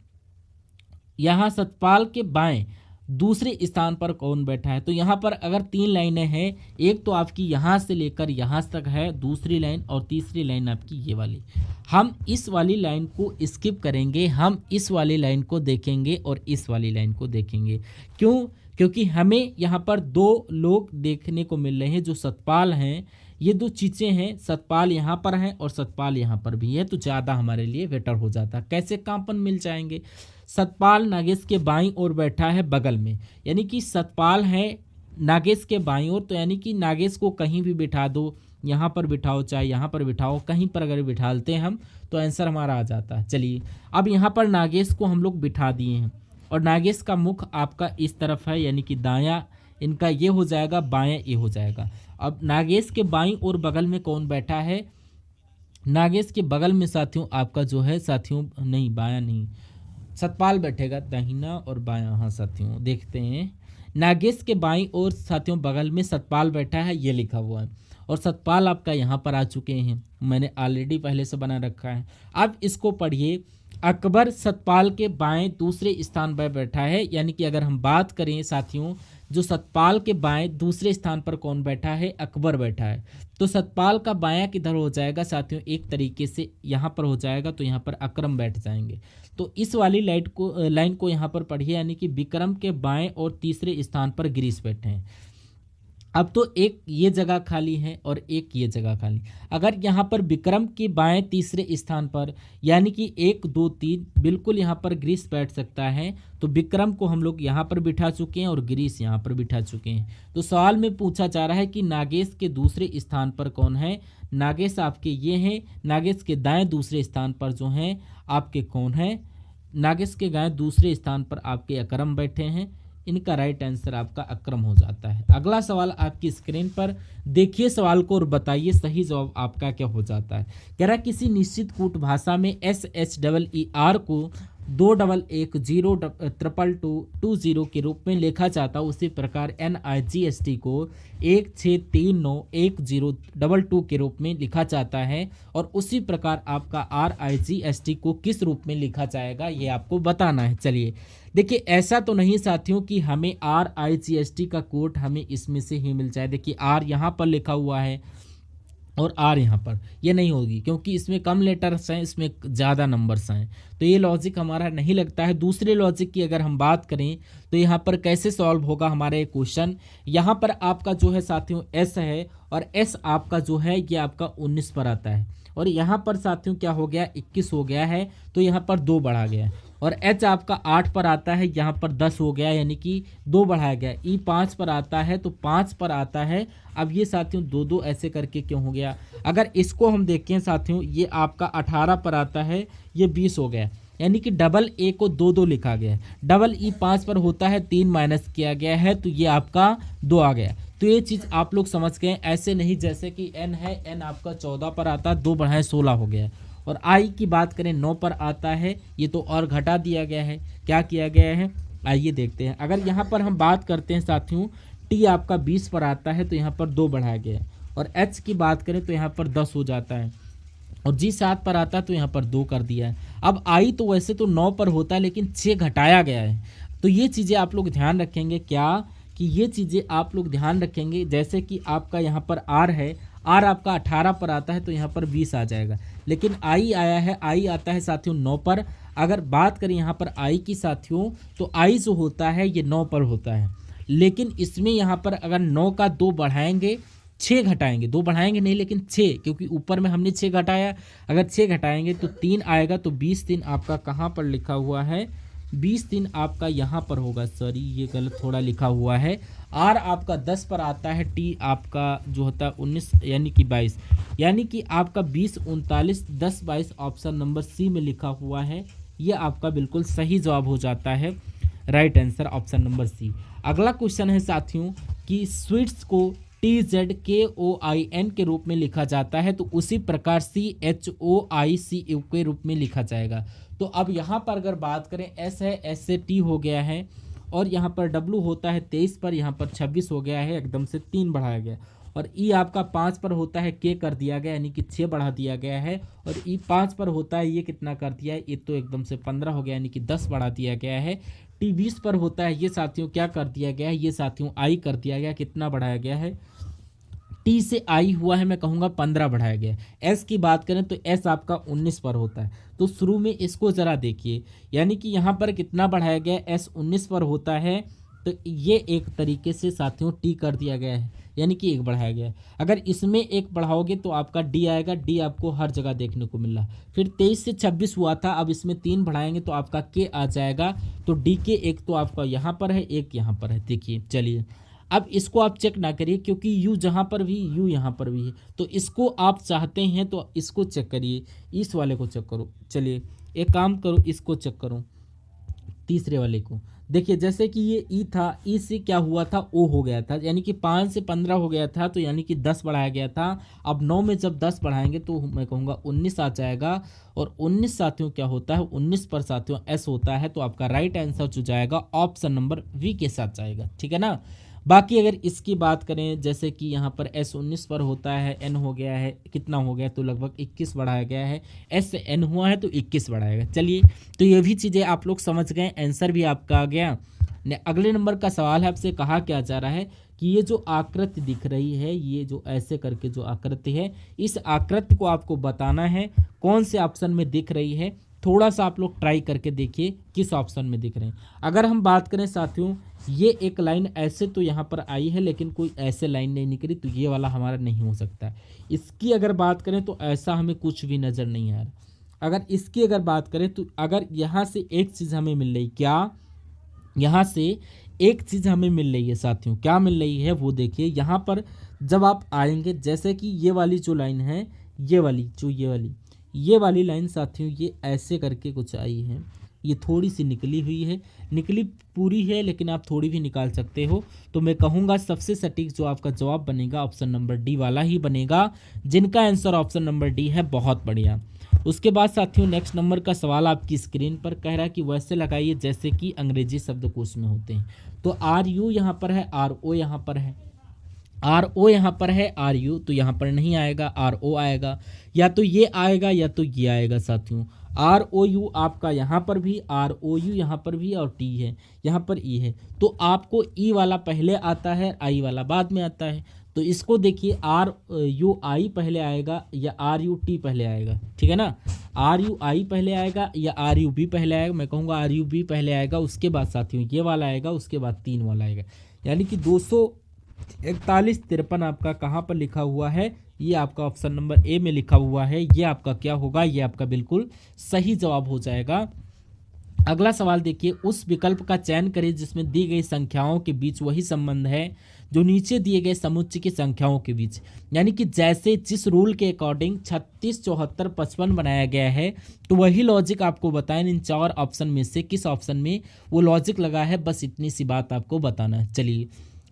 यहाँ सतपाल के बाएं दूसरे स्थान पर कौन बैठा है। तो यहाँ पर अगर 3 लाइनें हैं, एक तो आपकी यहाँ से लेकर यहाँ तक है दूसरी लाइन, और तीसरी लाइन आपकी ये वाली। हम इस वाली लाइन को स्किप करेंगे, हम इस वाली लाइन को देखेंगे और इस वाली लाइन को देखेंगे। क्यों? क्योंकि हमें यहाँ पर 2 लोग देखने को मिल रहे हैं जो सतपाल हैं। ये 2 चीज़ें हैं, सतपाल यहाँ पर हैं और सतपाल यहाँ पर भी है, तो ज़्यादा हमारे लिए बेटर हो जाता। कैसे कामपन मिल जाएंगे। सतपाल नागेश के बाईं ओर बैठा है बगल में, यानी कि सतपाल है नागेश के बाईं ओर, तो यानी कि नागेश को कहीं भी बिठा दो, यहाँ पर बिठाओ चाहे यहाँ पर बिठाओ, कहीं पर अगर बिठाते हैं हम तो आंसर हमारा आ जाता है। चलिए अब यहाँ पर नागेश को हम लोग बिठा दिए हैं और नागेश का मुख आपका इस तरफ है, यानी कि दायां इनका ये हो जाएगा, बायां ये हो जाएगा। अब नागेश के बाईं ओर बगल में कौन बैठा है, नागेश के बगल में साथियों आपका जो है साथियों नहीं बायां नहीं सतपाल बैठेगा, दाहिना और बायां। हाँ साथियों देखते हैं, नागेश के बाईं ओर साथियों बगल में सतपाल बैठा है, ये लिखा हुआ है, और सतपाल आपका यहाँ पर आ चुके हैं, मैंने ऑलरेडी पहले से बना रखा है। अब इसको पढ़िए, अकबर सतपाल के बाएं दूसरे स्थान पर बैठा है, यानी कि अगर हम बात करें साथियों जो सतपाल के बाएं दूसरे स्थान पर कौन बैठा है, अकबर बैठा है। तो सतपाल का बायां किधर हो जाएगा साथियों, एक तरीके से यहाँ पर हो जाएगा, तो यहाँ पर अकरम बैठ जाएंगे। तो इस वाली लाइन को यहाँ पर पढ़िए, यानी कि विक्रम के बाएं और तीसरे स्थान पर गिरीश बैठे हैं। अब तो एक ये जगह खाली है और एक ये जगह खाली। अगर यहाँ पर विक्रम के बाएं तीसरे स्थान पर यानी कि 1 2 3 बिल्कुल यहाँ पर गिरीश बैठ सकता है, तो विक्रम को हम लोग यहाँ पर बिठा चुके हैं और गिरीश यहाँ पर बिठा चुके हैं। तो सवाल में पूछा जा रहा है कि नागेश के दूसरे स्थान पर कौन है। नागेश आपके ये हैं, नागेश के दाएँ दूसरे स्थान पर जो हैं आपके कौन है, नागेश के दाएँ दूसरे स्थान पर आपके अकरम बैठे हैं। इनका राइट आंसर आपका अक्रम हो जाता है। अगला सवाल आपकी स्क्रीन पर देखिए सवाल को और बताइए सही जवाब आपका क्या हो जाता है। कह रहा किसी निश्चित कूट भाषा में SHEER को 21102220 के रूप में लिखा जाता है, उसी प्रकार NIGST को 16391022 के रूप में लिखा जाता है। और उसी प्रकार आपका RIGST को किस रूप में लिखा जाएगा ये आपको बताना है। चलिए देखिए, ऐसा तो नहीं साथियों कि हमें RIGST का कोड हमें इसमें से ही मिल जाए। देखिए R यहाँ पर लिखा हुआ है और R यहाँ पर, ये नहीं होगी क्योंकि इसमें कम लेटर्स हैं, इसमें ज़्यादा नंबर्स हैं, तो ये लॉजिक हमारा नहीं लगता है। दूसरे लॉजिक की अगर हम बात करें तो यहाँ पर कैसे सॉल्व होगा हमारा ये क्वेश्चन। यहाँ पर आपका जो है साथियों S है और S आपका जो है ये आपका 19 पर आता है, और यहाँ पर साथियों क्या हो गया 21 हो गया है, तो यहाँ पर 2 बढ़ा गया है। और H आपका 8 पर आता है, यहाँ पर 10 हो गया यानी कि 2 बढ़ाया गया। E 5 पर आता है तो 5 पर आता है। अब ये साथियों 2 ऐसे करके क्यों हो गया। अगर इसको हम देखें साथियों, ये आपका 18 पर आता है, ये 20 हो गया, यानी कि डबल ए को 2 लिखा गया है। डबल E 5 पर होता है, 3 माइनस किया गया है, तो ये आपका 2 आ गया। तो ये चीज़ आप लोग समझ गए। ऐसे नहीं जैसे कि N है, N आपका 14 पर आता है, 2 बढ़ाए 16 हो गया। और I की बात करें 9 पर आता है, ये तो और घटा दिया गया है। क्या किया गया है आइए देखते हैं। अगर यहाँ पर हम बात करते हैं साथियों, T आपका 20 पर आता है, तो यहाँ पर 2 बढ़ाया गया है। और H की बात करें तो यहाँ पर 10 हो जाता है, और G 7 पर आता है तो यहाँ पर 2 कर दिया है। अब I तो वैसे तो 9 पर होता है, लेकिन 6 घटाया गया है। तो ये चीज़ें आप लोग ध्यान रखेंगे, क्या कि ये चीज़ें आप लोग ध्यान रखेंगे। जैसे कि आपका यहाँ पर R है, R आपका 18 पर आता है, तो यहाँ पर 20 आ जाएगा। लेकिन I आया है, I आता है साथियों 9 पर। अगर बात करें यहाँ पर I की साथियों, तो I जो होता है ये 9 पर होता है, लेकिन इसमें यहाँ पर अगर 9 का 2 बढ़ाएंगे, 6 घटाएंगे, 2 बढ़ाएंगे नहीं लेकिन 6, क्योंकि ऊपर में हमने 6 घटाया, अगर 6 घटाएंगे तो 3 आएगा। तो 20 3 आपका कहाँ पर लिखा हुआ है, 20 3 आपका यहाँ पर होगा, सॉरी ये गलत थोड़ा लिखा हुआ है। R आपका 10 पर आता है, T आपका जो होता है 19 यानी कि 22, यानी कि आपका 20 39 10 22 ऑप्शन नंबर C में लिखा हुआ है। ये आपका बिल्कुल सही जवाब हो जाता है, right answer option number C। अगला क्वेश्चन है साथियों कि स्वीट्स को TZKOIN के रूप में लिखा जाता है, तो उसी प्रकार CHOICU के रूप में लिखा जाएगा। तो अब यहाँ पर अगर बात करें, S है, S से T हो गया है, और यहाँ पर W होता है 23 पर, यहाँ पर 26 हो गया है, एकदम से 3 बढ़ाया गया। और E आपका 5 पर होता है, K कर दिया गया यानी कि 6 बढ़ा दिया गया है। और E 5 पर होता है, ये कितना कर दिया है, ये तो एकदम से 15 हो गया यानी कि 10 बढ़ा दिया गया है। T 20 पर होता है, ये साथियों क्या कर दिया गया है, ये साथियों I कर दिया गया, कितना बढ़ाया गया है, T से I हुआ है, मैं कहूँगा 15 बढ़ाया गया। S की बात करें तो S आपका 19 पर होता है। तो शुरू में इसको ज़रा देखिए, यानी कि यहाँ पर कितना बढ़ाया गया, S 19 पर होता है, तो ये एक तरीके से साथियों T कर दिया गया है, यानी कि 1 बढ़ाया गया है। अगर इसमें 1 बढ़ाओगे तो आपका D आएगा, D आपको हर जगह देखने को मिल रहा। फिर 23 से 26 हुआ था, अब इसमें 3 बढ़ाएंगे तो आपका K आ जाएगा। तो D के 1 तो आपका यहाँ पर है, 1 यहाँ पर है। देखिए चलिए, अब इसको आप चेक ना करिए क्योंकि U जहाँ पर भी, U यहाँ पर भी है, तो इसको आप चाहते हैं तो इसको चेक करिए, इस वाले को चेक करो। चलिए एक काम करो, इसको चेक करो, तीसरे वाले को। देखिए जैसे कि ये E था, E से क्या हुआ था, O हो गया था, यानी कि 5 से 15 हो गया था, तो यानी कि 10 बढ़ाया गया था। अब 9 में जब 10 बढ़ाएंगे तो मैं कहूँगा 19 आ जाएगा। और 19 साथियों क्या होता है, 19 पर साथियों S होता है। तो आपका राइट आंसर जो जाएगा ऑप्शन नंबर V के साथ जाएगा, ठीक है ना। बाकी अगर इसकी बात करें, जैसे कि यहाँ पर S 19 पर होता है, N हो गया है, कितना हो गया, तो लगभग 21 बढ़ाया गया है। S से N हुआ है तो 21 बढ़ाएगा। चलिए, तो ये भी चीज़ें आप लोग समझ गए, आंसर भी आपका आ गया। अगले नंबर का सवाल है, आपसे कहा क्या जा रहा है कि ये जो आकृति दिख रही है, ये जो ऐसे करके जो आकृति है, इस आकृति को आपको बताना है कौन से ऑप्शन में दिख रही है। थोड़ा सा आप लोग ट्राई करके देखिए किस ऑप्शन में दिख रहे हैं। अगर हम बात करें साथियों, ये एक लाइन ऐसे तो यहाँ पर आई है, लेकिन कोई ऐसे लाइन नहीं निकली, तो ये वाला हमारा नहीं हो सकता। इसकी अगर बात करें तो ऐसा हमें कुछ भी नज़र नहीं आ रहा। अगर इसकी अगर बात करें तो अगर यहाँ से एक चीज़ हमें मिल रही, क्या यहाँ से एक चीज़ हमें मिल रही है साथियों, क्या मिल रही है वो देखिए। यहाँ पर जब आप आएंगे, जैसे कि ये वाली जो लाइन है, ये वाली जो ये वाली लाइन साथियों, ये ऐसे करके कुछ आई है, ये थोड़ी सी निकली हुई है, निकली पूरी है लेकिन आप थोड़ी भी निकाल सकते हो। तो मैं कहूँगा सबसे सटीक जो आपका जवाब बनेगा ऑप्शन नंबर डी वाला ही बनेगा, जिनका आंसर ऑप्शन नंबर डी है। बहुत बढ़िया। उसके बाद साथियों नेक्स्ट नंबर का सवाल आपकी स्क्रीन पर कह रहा है कि वैसे लगाइए जैसे कि अंग्रेजी शब्दकोश में होते हैं। तो आर यू यहाँ पर है, आर ओ यहाँ पर है, आर ओ यहाँ पर है, आर यू तो यहाँ पर नहीं आएगा, आर ओ आएगा, या तो ये आएगा या तो ये आएगा साथियों। आर ओ यू आपका यहाँ पर भी, आर ओ यू यहाँ पर भी, और टी है यहाँ पर ई है। तो आपको ई वाला पहले आता है, आई वाला बाद में आता है। तो इसको देखिए आर यू आई पहले आएगा या आर यू टी पहले आएगा, ठीक है ना। आर यू आई पहले आएगा या आर यू बी पहले आएगा, मैं कहूँगा आर यू बी पहले आएगा, उसके बाद साथियों ये वाला आएगा, उसके बाद 3 वाला आएगा। यानी कि 241-53 आपका कहाँ पर लिखा हुआ है, ये आपका ऑप्शन नंबर ए में लिखा हुआ है। ये आपका क्या होगा, ये आपका बिल्कुल सही जवाब हो जाएगा। अगला सवाल देखिए, उस विकल्प का चयन करें जिसमें दी गई संख्याओं के बीच वही संबंध है जो नीचे दिए गए समुच्चय की संख्याओं के बीच। यानी कि जैसे जिस रूल के अकॉर्डिंग 36, 74, 55 बनाया गया है, तो वही लॉजिक आपको बताएं इन 4 ऑप्शन में से किस ऑप्शन में वो लॉजिक लगा है, बस इतनी सी बात आपको बताना है। चलिए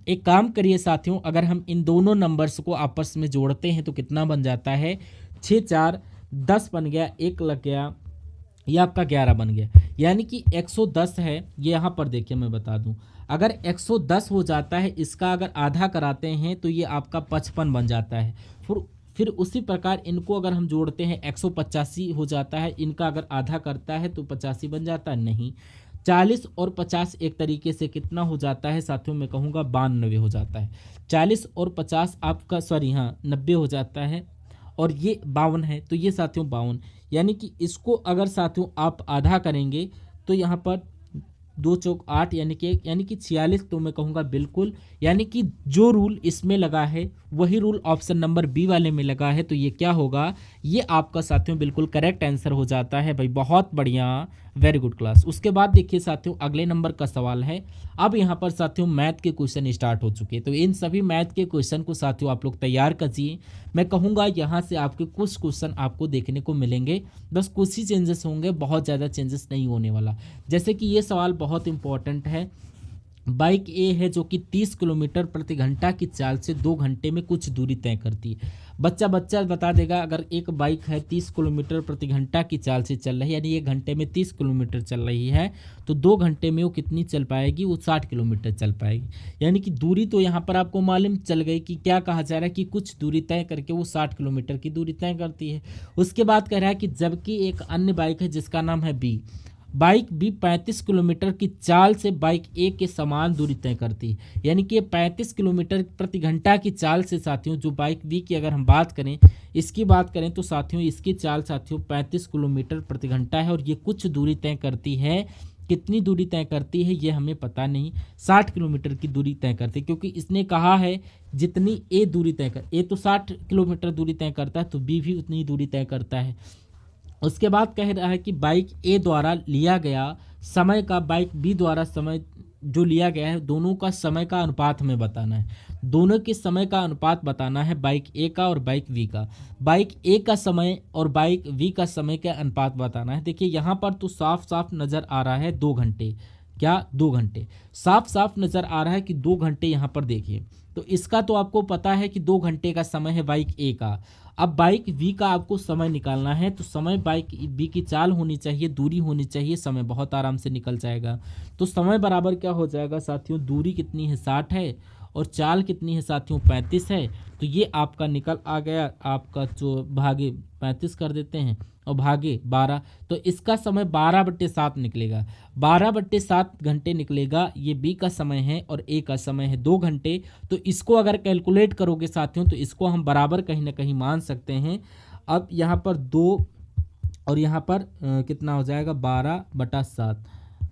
एक काम करिए साथियों, अगर हम इन दोनों नंबर्स को आपस में जोड़ते हैं तो कितना बन जाता है, 6 4 10 बन गया, 1 लग गया, ये आपका 11 बन गया। यानी कि 110 है, ये यहाँ पर देखिए मैं बता दूं, अगर 110 हो जाता है, इसका अगर आधा कराते हैं तो ये आपका 55 बन जाता है। फिर उसी प्रकार इनको अगर हम जोड़ते हैं 185 हो जाता है, इनका अगर आधा करता है तो 85 बन जाता है, नहीं 40 और 50 एक तरीके से कितना हो जाता है साथियों, मैं कहूँगा 92 हो जाता है। 40 और 50 आपका 90 हो जाता है, और ये 52 है, तो ये साथियों 52। यानी कि इसको अगर साथियों आप आधा करेंगे तो यहाँ पर 2 चौक 8 यानी कि 46, तो मैं कहूँगा बिल्कुल, यानी कि जो रूल इसमें लगा है वही रूल ऑप्शन नंबर बी वाले में लगा है। तो ये क्या होगा, ये आपका साथियों बिल्कुल करेक्ट आंसर हो जाता है भाई, बहुत बढ़िया, वेरी गुड क्लास। उसके बाद देखिए साथियों अगले नंबर का सवाल है। अब यहाँ पर साथियों मैथ के क्वेश्चन स्टार्ट हो चुके हैं, तो इन सभी मैथ के क्वेश्चन को साथियों आप लोग तैयार कीजिए। मैं कहूँगा यहाँ से आपके कुछ क्वेश्चन आपको देखने को मिलेंगे, बस कुछ ही चेंजेस होंगे, बहुत ज़्यादा चेंजेस नहीं होने वाला। जैसे कि ये सवाल बहुत इंपॉर्टेंट है। बाइक ए है जो कि 30 किलोमीटर प्रति घंटा की चाल से 2 घंटे में कुछ दूरी तय करती है। बच्चा बता देगा, अगर एक बाइक है 30 किलोमीटर प्रति घंटा की चाल से चल रही है, यानी 1 घंटे में 30 किलोमीटर चल रही है, तो 2 घंटे में वो कितनी चल पाएगी, वो 60 किलोमीटर चल पाएगी। यानी कि दूरी तो यहाँ पर आपको मालूम चल गई कि क्या कहा जा रहा है कि कुछ दूरी तय करके वो 60 किलोमीटर की दूरी तय करती है। उसके बाद कह रहा है कि जबकि एक अन्य बाइक है जिसका नाम है बी, बाइक बी 35 किलोमीटर की चाल से बाइक ए के समान दूरी तय करती है। यानी कि 35 किलोमीटर प्रति घंटा की चाल से साथियों जो बाइक बी की अगर हम बात करें, इसकी बात करें तो साथियों इसकी चाल साथियों 35 किलोमीटर प्रति घंटा है, और ये कुछ दूरी तय करती है। कितनी दूरी तय करती है ये हमें पता नहीं, 60 किलोमीटर की दूरी तय करती है, क्योंकि इसने कहा है जितनी ए दूरी तय कर, ए तो 60 किलोमीटर दूरी तय करता है, तो बी भी उतनी दूरी तय करता है। उसके बाद कह रहा है कि बाइक ए द्वारा लिया गया समय का बाइक बी द्वारा समय जो लिया गया है, दोनों का समय का अनुपात हमें बताना है। दोनों के समय का अनुपात बताना है, बाइक ए का और बाइक वी का। बाइक ए का समय और बाइक वी का समय का अनुपात बताना है। देखिए यहाँ पर तो साफ साफ नज़र आ रहा है 2 घंटे, क्या 2 घंटे साफ साफ नज़र आ रहा है कि 2 घंटे यहाँ पर देखिए। तो इसका तो आपको पता है कि 2 घंटे का समय है बाइक ए का। अब बाइक वी का आपको समय निकालना है, तो समय बाइक बी की चाल होनी चाहिए, दूरी होनी चाहिए, समय बहुत आराम से निकल जाएगा। तो समय बराबर क्या हो जाएगा साथियों, दूरी कितनी है 60 है और चाल कितनी है साथियों 35 है। तो ये आपका निकल आ गया, आपका जो भागे 35 कर देते हैं और भागे 12, तो इसका समय 12/7 निकलेगा। 12/7 घंटे निकलेगा, ये बी का समय है और ए का समय है 2 घंटे। तो इसको अगर कैलकुलेट करोगे साथियों तो इसको हम बराबर कहीं ना कहीं मान सकते हैं। अब यहाँ पर 2 और यहाँ पर कितना हो जाएगा 12/7,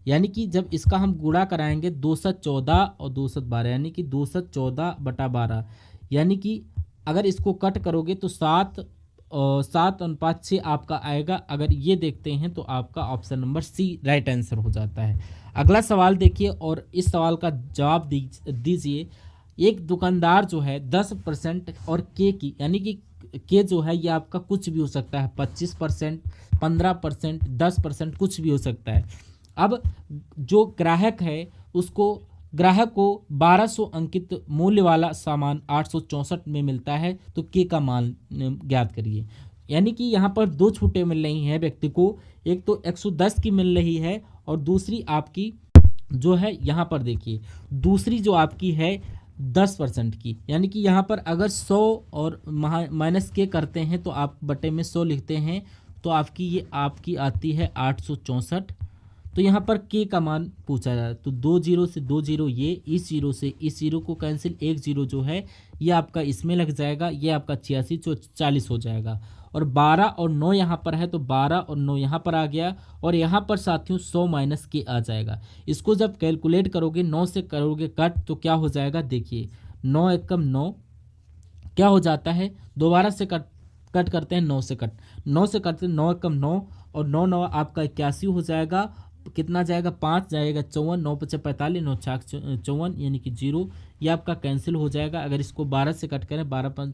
यानी कि जब इसका हम गुणा कराएंगे 214 और 212, यानी कि 214/12, यानी कि अगर इसको कट करोगे तो 7:6 आपका आएगा। अगर ये देखते हैं तो आपका option number C right answer हो जाता है। अगला सवाल देखिए और इस सवाल का जवाब दीजिए। एक दुकानदार जो है 10% और के की, यानी कि के जो है ये आपका कुछ भी हो सकता है, 25%, 15%, 10%, कुछ भी हो सकता है। अब जो ग्राहक है उसको ग्राहक को 1200 अंकित मूल्य वाला सामान 864 में मिलता है, तो के का मान ज्ञात करिए। यानी कि यहाँ पर दो छूटें मिल रही हैं व्यक्ति को, एक तो 110 की मिल रही है और दूसरी आपकी जो है यहाँ पर देखिए दूसरी जो आपकी है 10% की। यानी कि यहाँ पर अगर 100 और माइनस के करते हैं तो आप बटे में 100 लिखते हैं तो आपकी ये आपकी आती है 864। तो यहाँ पर के का मान पूछा जा रहा है तो 2 जीरो से 2 जीरो, ये इस जीरो से इस जीरो को कैंसिल, एक जीरो जो है ये आपका इसमें लग जाएगा, ये आपका 86 40 हो जाएगा। और 12 और 9 यहाँ पर है तो 12 और 9 यहाँ पर आ गया और यहाँ पर साथियों 100 माइनस के आ जाएगा। इसको जब कैलकुलेट करोगे 9 से करोगे कट तो क्या हो जाएगा, देखिए 9 एकम 9 क्या हो जाता है, दोबारा से कट करते हैं 9 से कट, 9 से करते हैं 9 एकम 9 और 9 9 आपका 81 हो जाएगा। कितना जाएगा, 5 जाएगा 54, 9 5 45, 9 6 54 यानी कि 0, ये आपका कैंसिल हो जाएगा। अगर इसको 12 से कट करें 12 5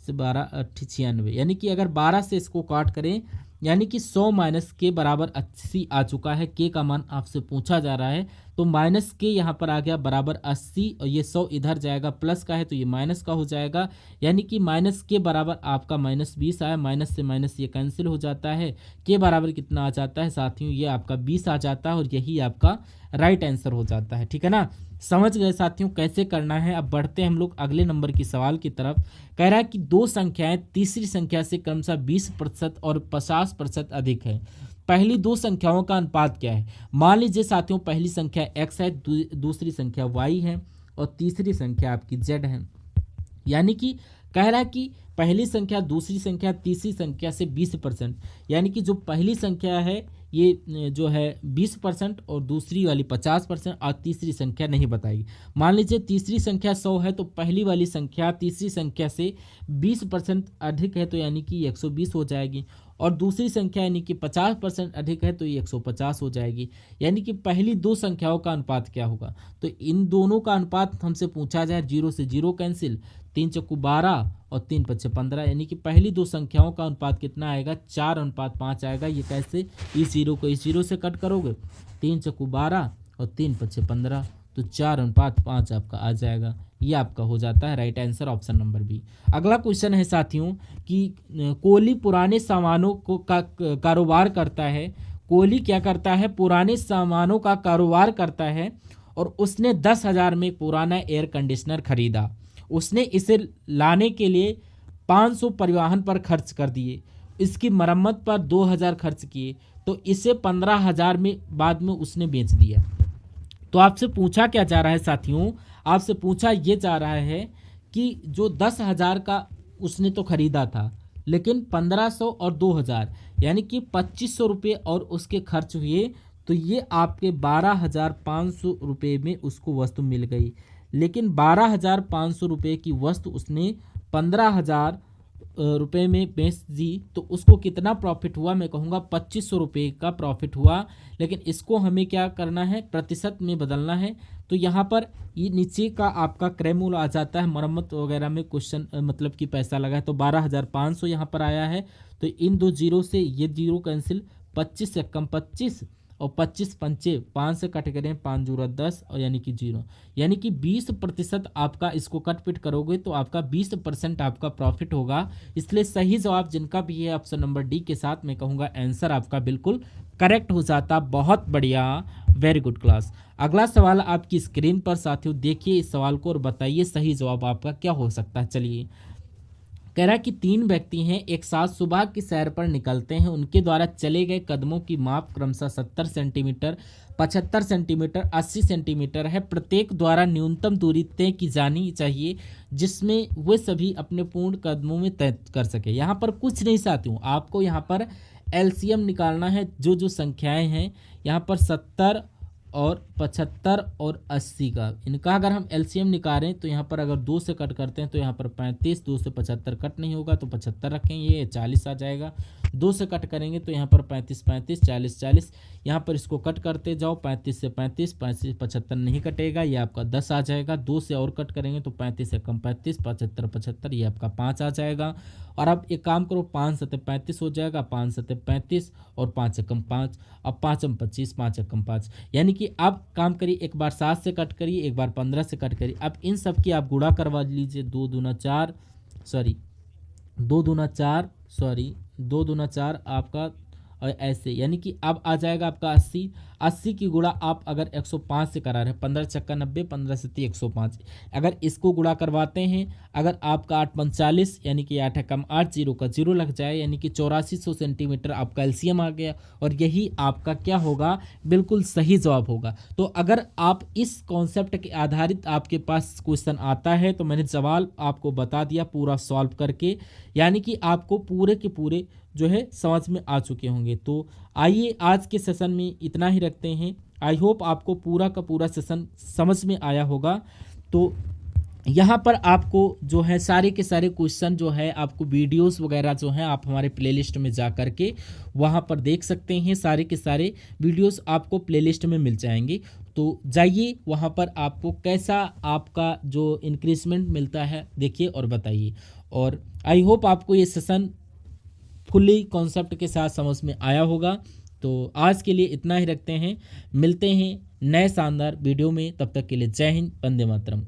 से 12 96, यानी कि अगर 12 से इसको काट करें यानी कि 100 माइनस के बराबर 80 आ चुका है। के का मान आपसे पूछा जा रहा है तो माइनस के यहाँ पर आ गया बराबर 80 और ये 100 इधर जाएगा, प्लस का है तो ये माइनस का हो जाएगा। यानी कि माइनस के बराबर आपका -20 आया, माइनस से माइनस ये कैंसिल हो जाता है। के बराबर कितना आ जाता है साथियों, ये आपका 20 आ जाता है और यही आपका राइट आंसर हो जाता है। ठीक है ना, समझ गए साथियों कैसे करना है। अब बढ़ते हैं हम लोग अगले नंबर की सवाल की तरफ। कह रहा है कि दो संख्याएं तीसरी संख्या से क्रमशः 20% और 50% अधिक है, पहली दो संख्याओं का अनुपात क्या है। मान लीजिए साथियों पहली संख्या x है, दूसरी संख्या y है और तीसरी संख्या आपकी z है। यानी कि कह रहा है कि पहली संख्या दूसरी संख्या तीसरी संख्या से 20%, यानी कि जो पहली संख्या है ये जो है 20% और दूसरी वाली 50% और तीसरी संख्या नहीं बताएगी। मान लीजिए तीसरी संख्या 100 है तो पहली वाली संख्या तीसरी संख्या से 20% अधिक है तो यानी कि 120 हो जाएगी और दूसरी संख्या यानी कि 50% अधिक है तो ये 150 हो जाएगी। यानी कि पहली दो संख्याओं का अनुपात क्या होगा, तो इन दोनों का अनुपात हमसे पूछा जाए, 0 से 0 कैंसिल, 3 चक्कू 12 और 3 पच्चे 15, यानी कि पहली दो संख्याओं का अनुपात कितना आएगा, 4:5 आएगा। ये कैसे, इस 0 को इस 0 से कट करोगे, 3 चक्कू 12 और 3 पच्चे 15 तो 4:5 आपका आ जाएगा। ये आपका हो जाता है right answer, option number B. अगला क्वेश्चन है साथियों कि कोहली पुराने सामानों को का कारोबार करता है। कोहली क्या करता है, पुराने सामानों का कारोबार करता है और उसने 10,000 में पुराना एयर कंडीशनर खरीदा। उसने इसे लाने के लिए 500 परिवहन पर खर्च कर दिए, इसकी मरम्मत पर 2,000 खर्च किए तो इसे 15,000 में बाद में उसने बेच दिया। तो आपसे पूछा क्या जा रहा है साथियों, आपसे पूछा ये जा रहा है कि जो 10,000 का उसने तो खरीदा था लेकिन 1500 और 2,000 यानी कि 2500 रुपये और उसके खर्च हुए तो ये आपके 12,500 रुपये में उसको वस्तु मिल गई। लेकिन 12,500 रुपये की वस्तु उसने 15,000 रुपये में बेच दी तो उसको कितना प्रॉफिट हुआ, मैं कहूँगा 2500 रुपये का प्रॉफिट हुआ। लेकिन इसको हमें क्या करना है, प्रतिशत में बदलना है। तो यहाँ पर ये नीचे का आपका क्रय मूल्य आ जाता है, मरम्मत वगैरह में क्वेश्चन मतलब कि पैसा लगा है तो 12,500 यहाँ पर आया है। तो इन दो जीरो से ये जीरो कैंसिल, 25 से कम 25 और 25 पंचे 5 से कट करें, 5 दूरा 10 और यानी कि 0, यानी कि 20% आपका इसको कट पिट करोगे तो आपका 20% आपका प्रॉफिट होगा। इसलिए सही जवाब जिनका भी है ऑप्शन नंबर डी के साथ मैं कहूँगा आंसर आपका बिल्कुल करेक्ट हो जाता। बहुत बढ़िया, वेरी गुड क्लास। अगला सवाल आपकी स्क्रीन पर साथियों देखिए इस सवाल को और बताइए सही जवाब आपका क्या हो सकता है। चलिए, कह रहा है कि 3 व्यक्ति हैं, एक साथ सुबह की सैर पर निकलते हैं। उनके द्वारा चले गए कदमों की माप क्रमशः 70 सेंटीमीटर, 75 सेंटीमीटर, 80 सेंटीमीटर है। प्रत्येक द्वारा न्यूनतम दूरी तय की जानी चाहिए जिसमें वे सभी अपने पूर्ण कदमों में तय कर सके। यहाँ पर कुछ नहीं साथियों, आपको यहाँ पर एलसीएम निकालना है। जो संख्याएं हैं यहाँ पर 70 और 75 और 80 का, इनका अगर हम एलसीएम निकालें तो यहाँ पर अगर 2 से कट करते हैं तो यहाँ पर 35, 2 से 75 कट नहीं होगा तो 75 रखेंगे, ये 40 आ जाएगा। 2 से कट करेंगे तो यहाँ पर 35 35, 40 40, यहाँ पर इसको कट करते जाओ, 35 से 35, 35 75 नहीं कटेगा, ये आपका 10 आ जाएगा। 2 से और कट करेंगे तो 35 से कम 35, 75 75, ये आपका 5 आ जाएगा। और अब एक काम करो, 5 सत्ते 35 हो जाएगा, 5 सत्ते 35 और 5 से कम 5, अब 5 में 25, 5 से कम 5, यानी कि अब काम करिए, एक बार 7 से कट करिए, एक बार 15 से कट करिए। अब इन सब की आप गुणा करवा लीजिए, 2 दूना 4 सॉरी 2 दूना 4 आपका, और ऐसे यानी कि अब आ जाएगा आपका 80 की गुणा आप अगर 105 से करा रहे हैं, 15 चक्का 90, 15 सत्ती 105, अगर इसको गुणा करवाते हैं, अगर आपका 8 पंच 40 यानी कि 8 कम 8 जीरो का जीरो लग जाए, यानी कि 8400 सेंटीमीटर आपका एलसीएम आ गया, और यही आपका क्या होगा, बिल्कुल सही जवाब होगा। तो अगर आप इस कॉन्सेप्ट के आधारित आपके पास क्वेश्चन आता है तो मैंने जवाब आपको बता दिया पूरा सॉल्व करके, यानी कि आपको पूरे के पूरे जो है समझ में आ चुके होंगे। तो आइए आज के सेशन में इतना ही रखते हैं। आई होप आपको पूरा का पूरा सेशन समझ में आया होगा। तो यहाँ पर आपको जो है सारे के सारे क्वेश्चन जो है आपको वीडियोस वगैरह जो है आप हमारे प्लेलिस्ट में जा कर के वहाँ पर देख सकते हैं। सारे के सारे वीडियोस आपको प्लेलिस्ट में मिल जाएंगे। तो जाइए वहाँ पर आपको कैसा आपका जो इंक्रीजमेंट मिलता है देखिए और बताइए। और आई होप आपको ये सेशन फुल्ली कॉन्सेप्ट के साथ समझ में आया होगा। तो आज के लिए इतना ही रखते हैं, मिलते हैं नए शानदार वीडियो में, तब तक के लिए जय हिंद, वंदे मातरम।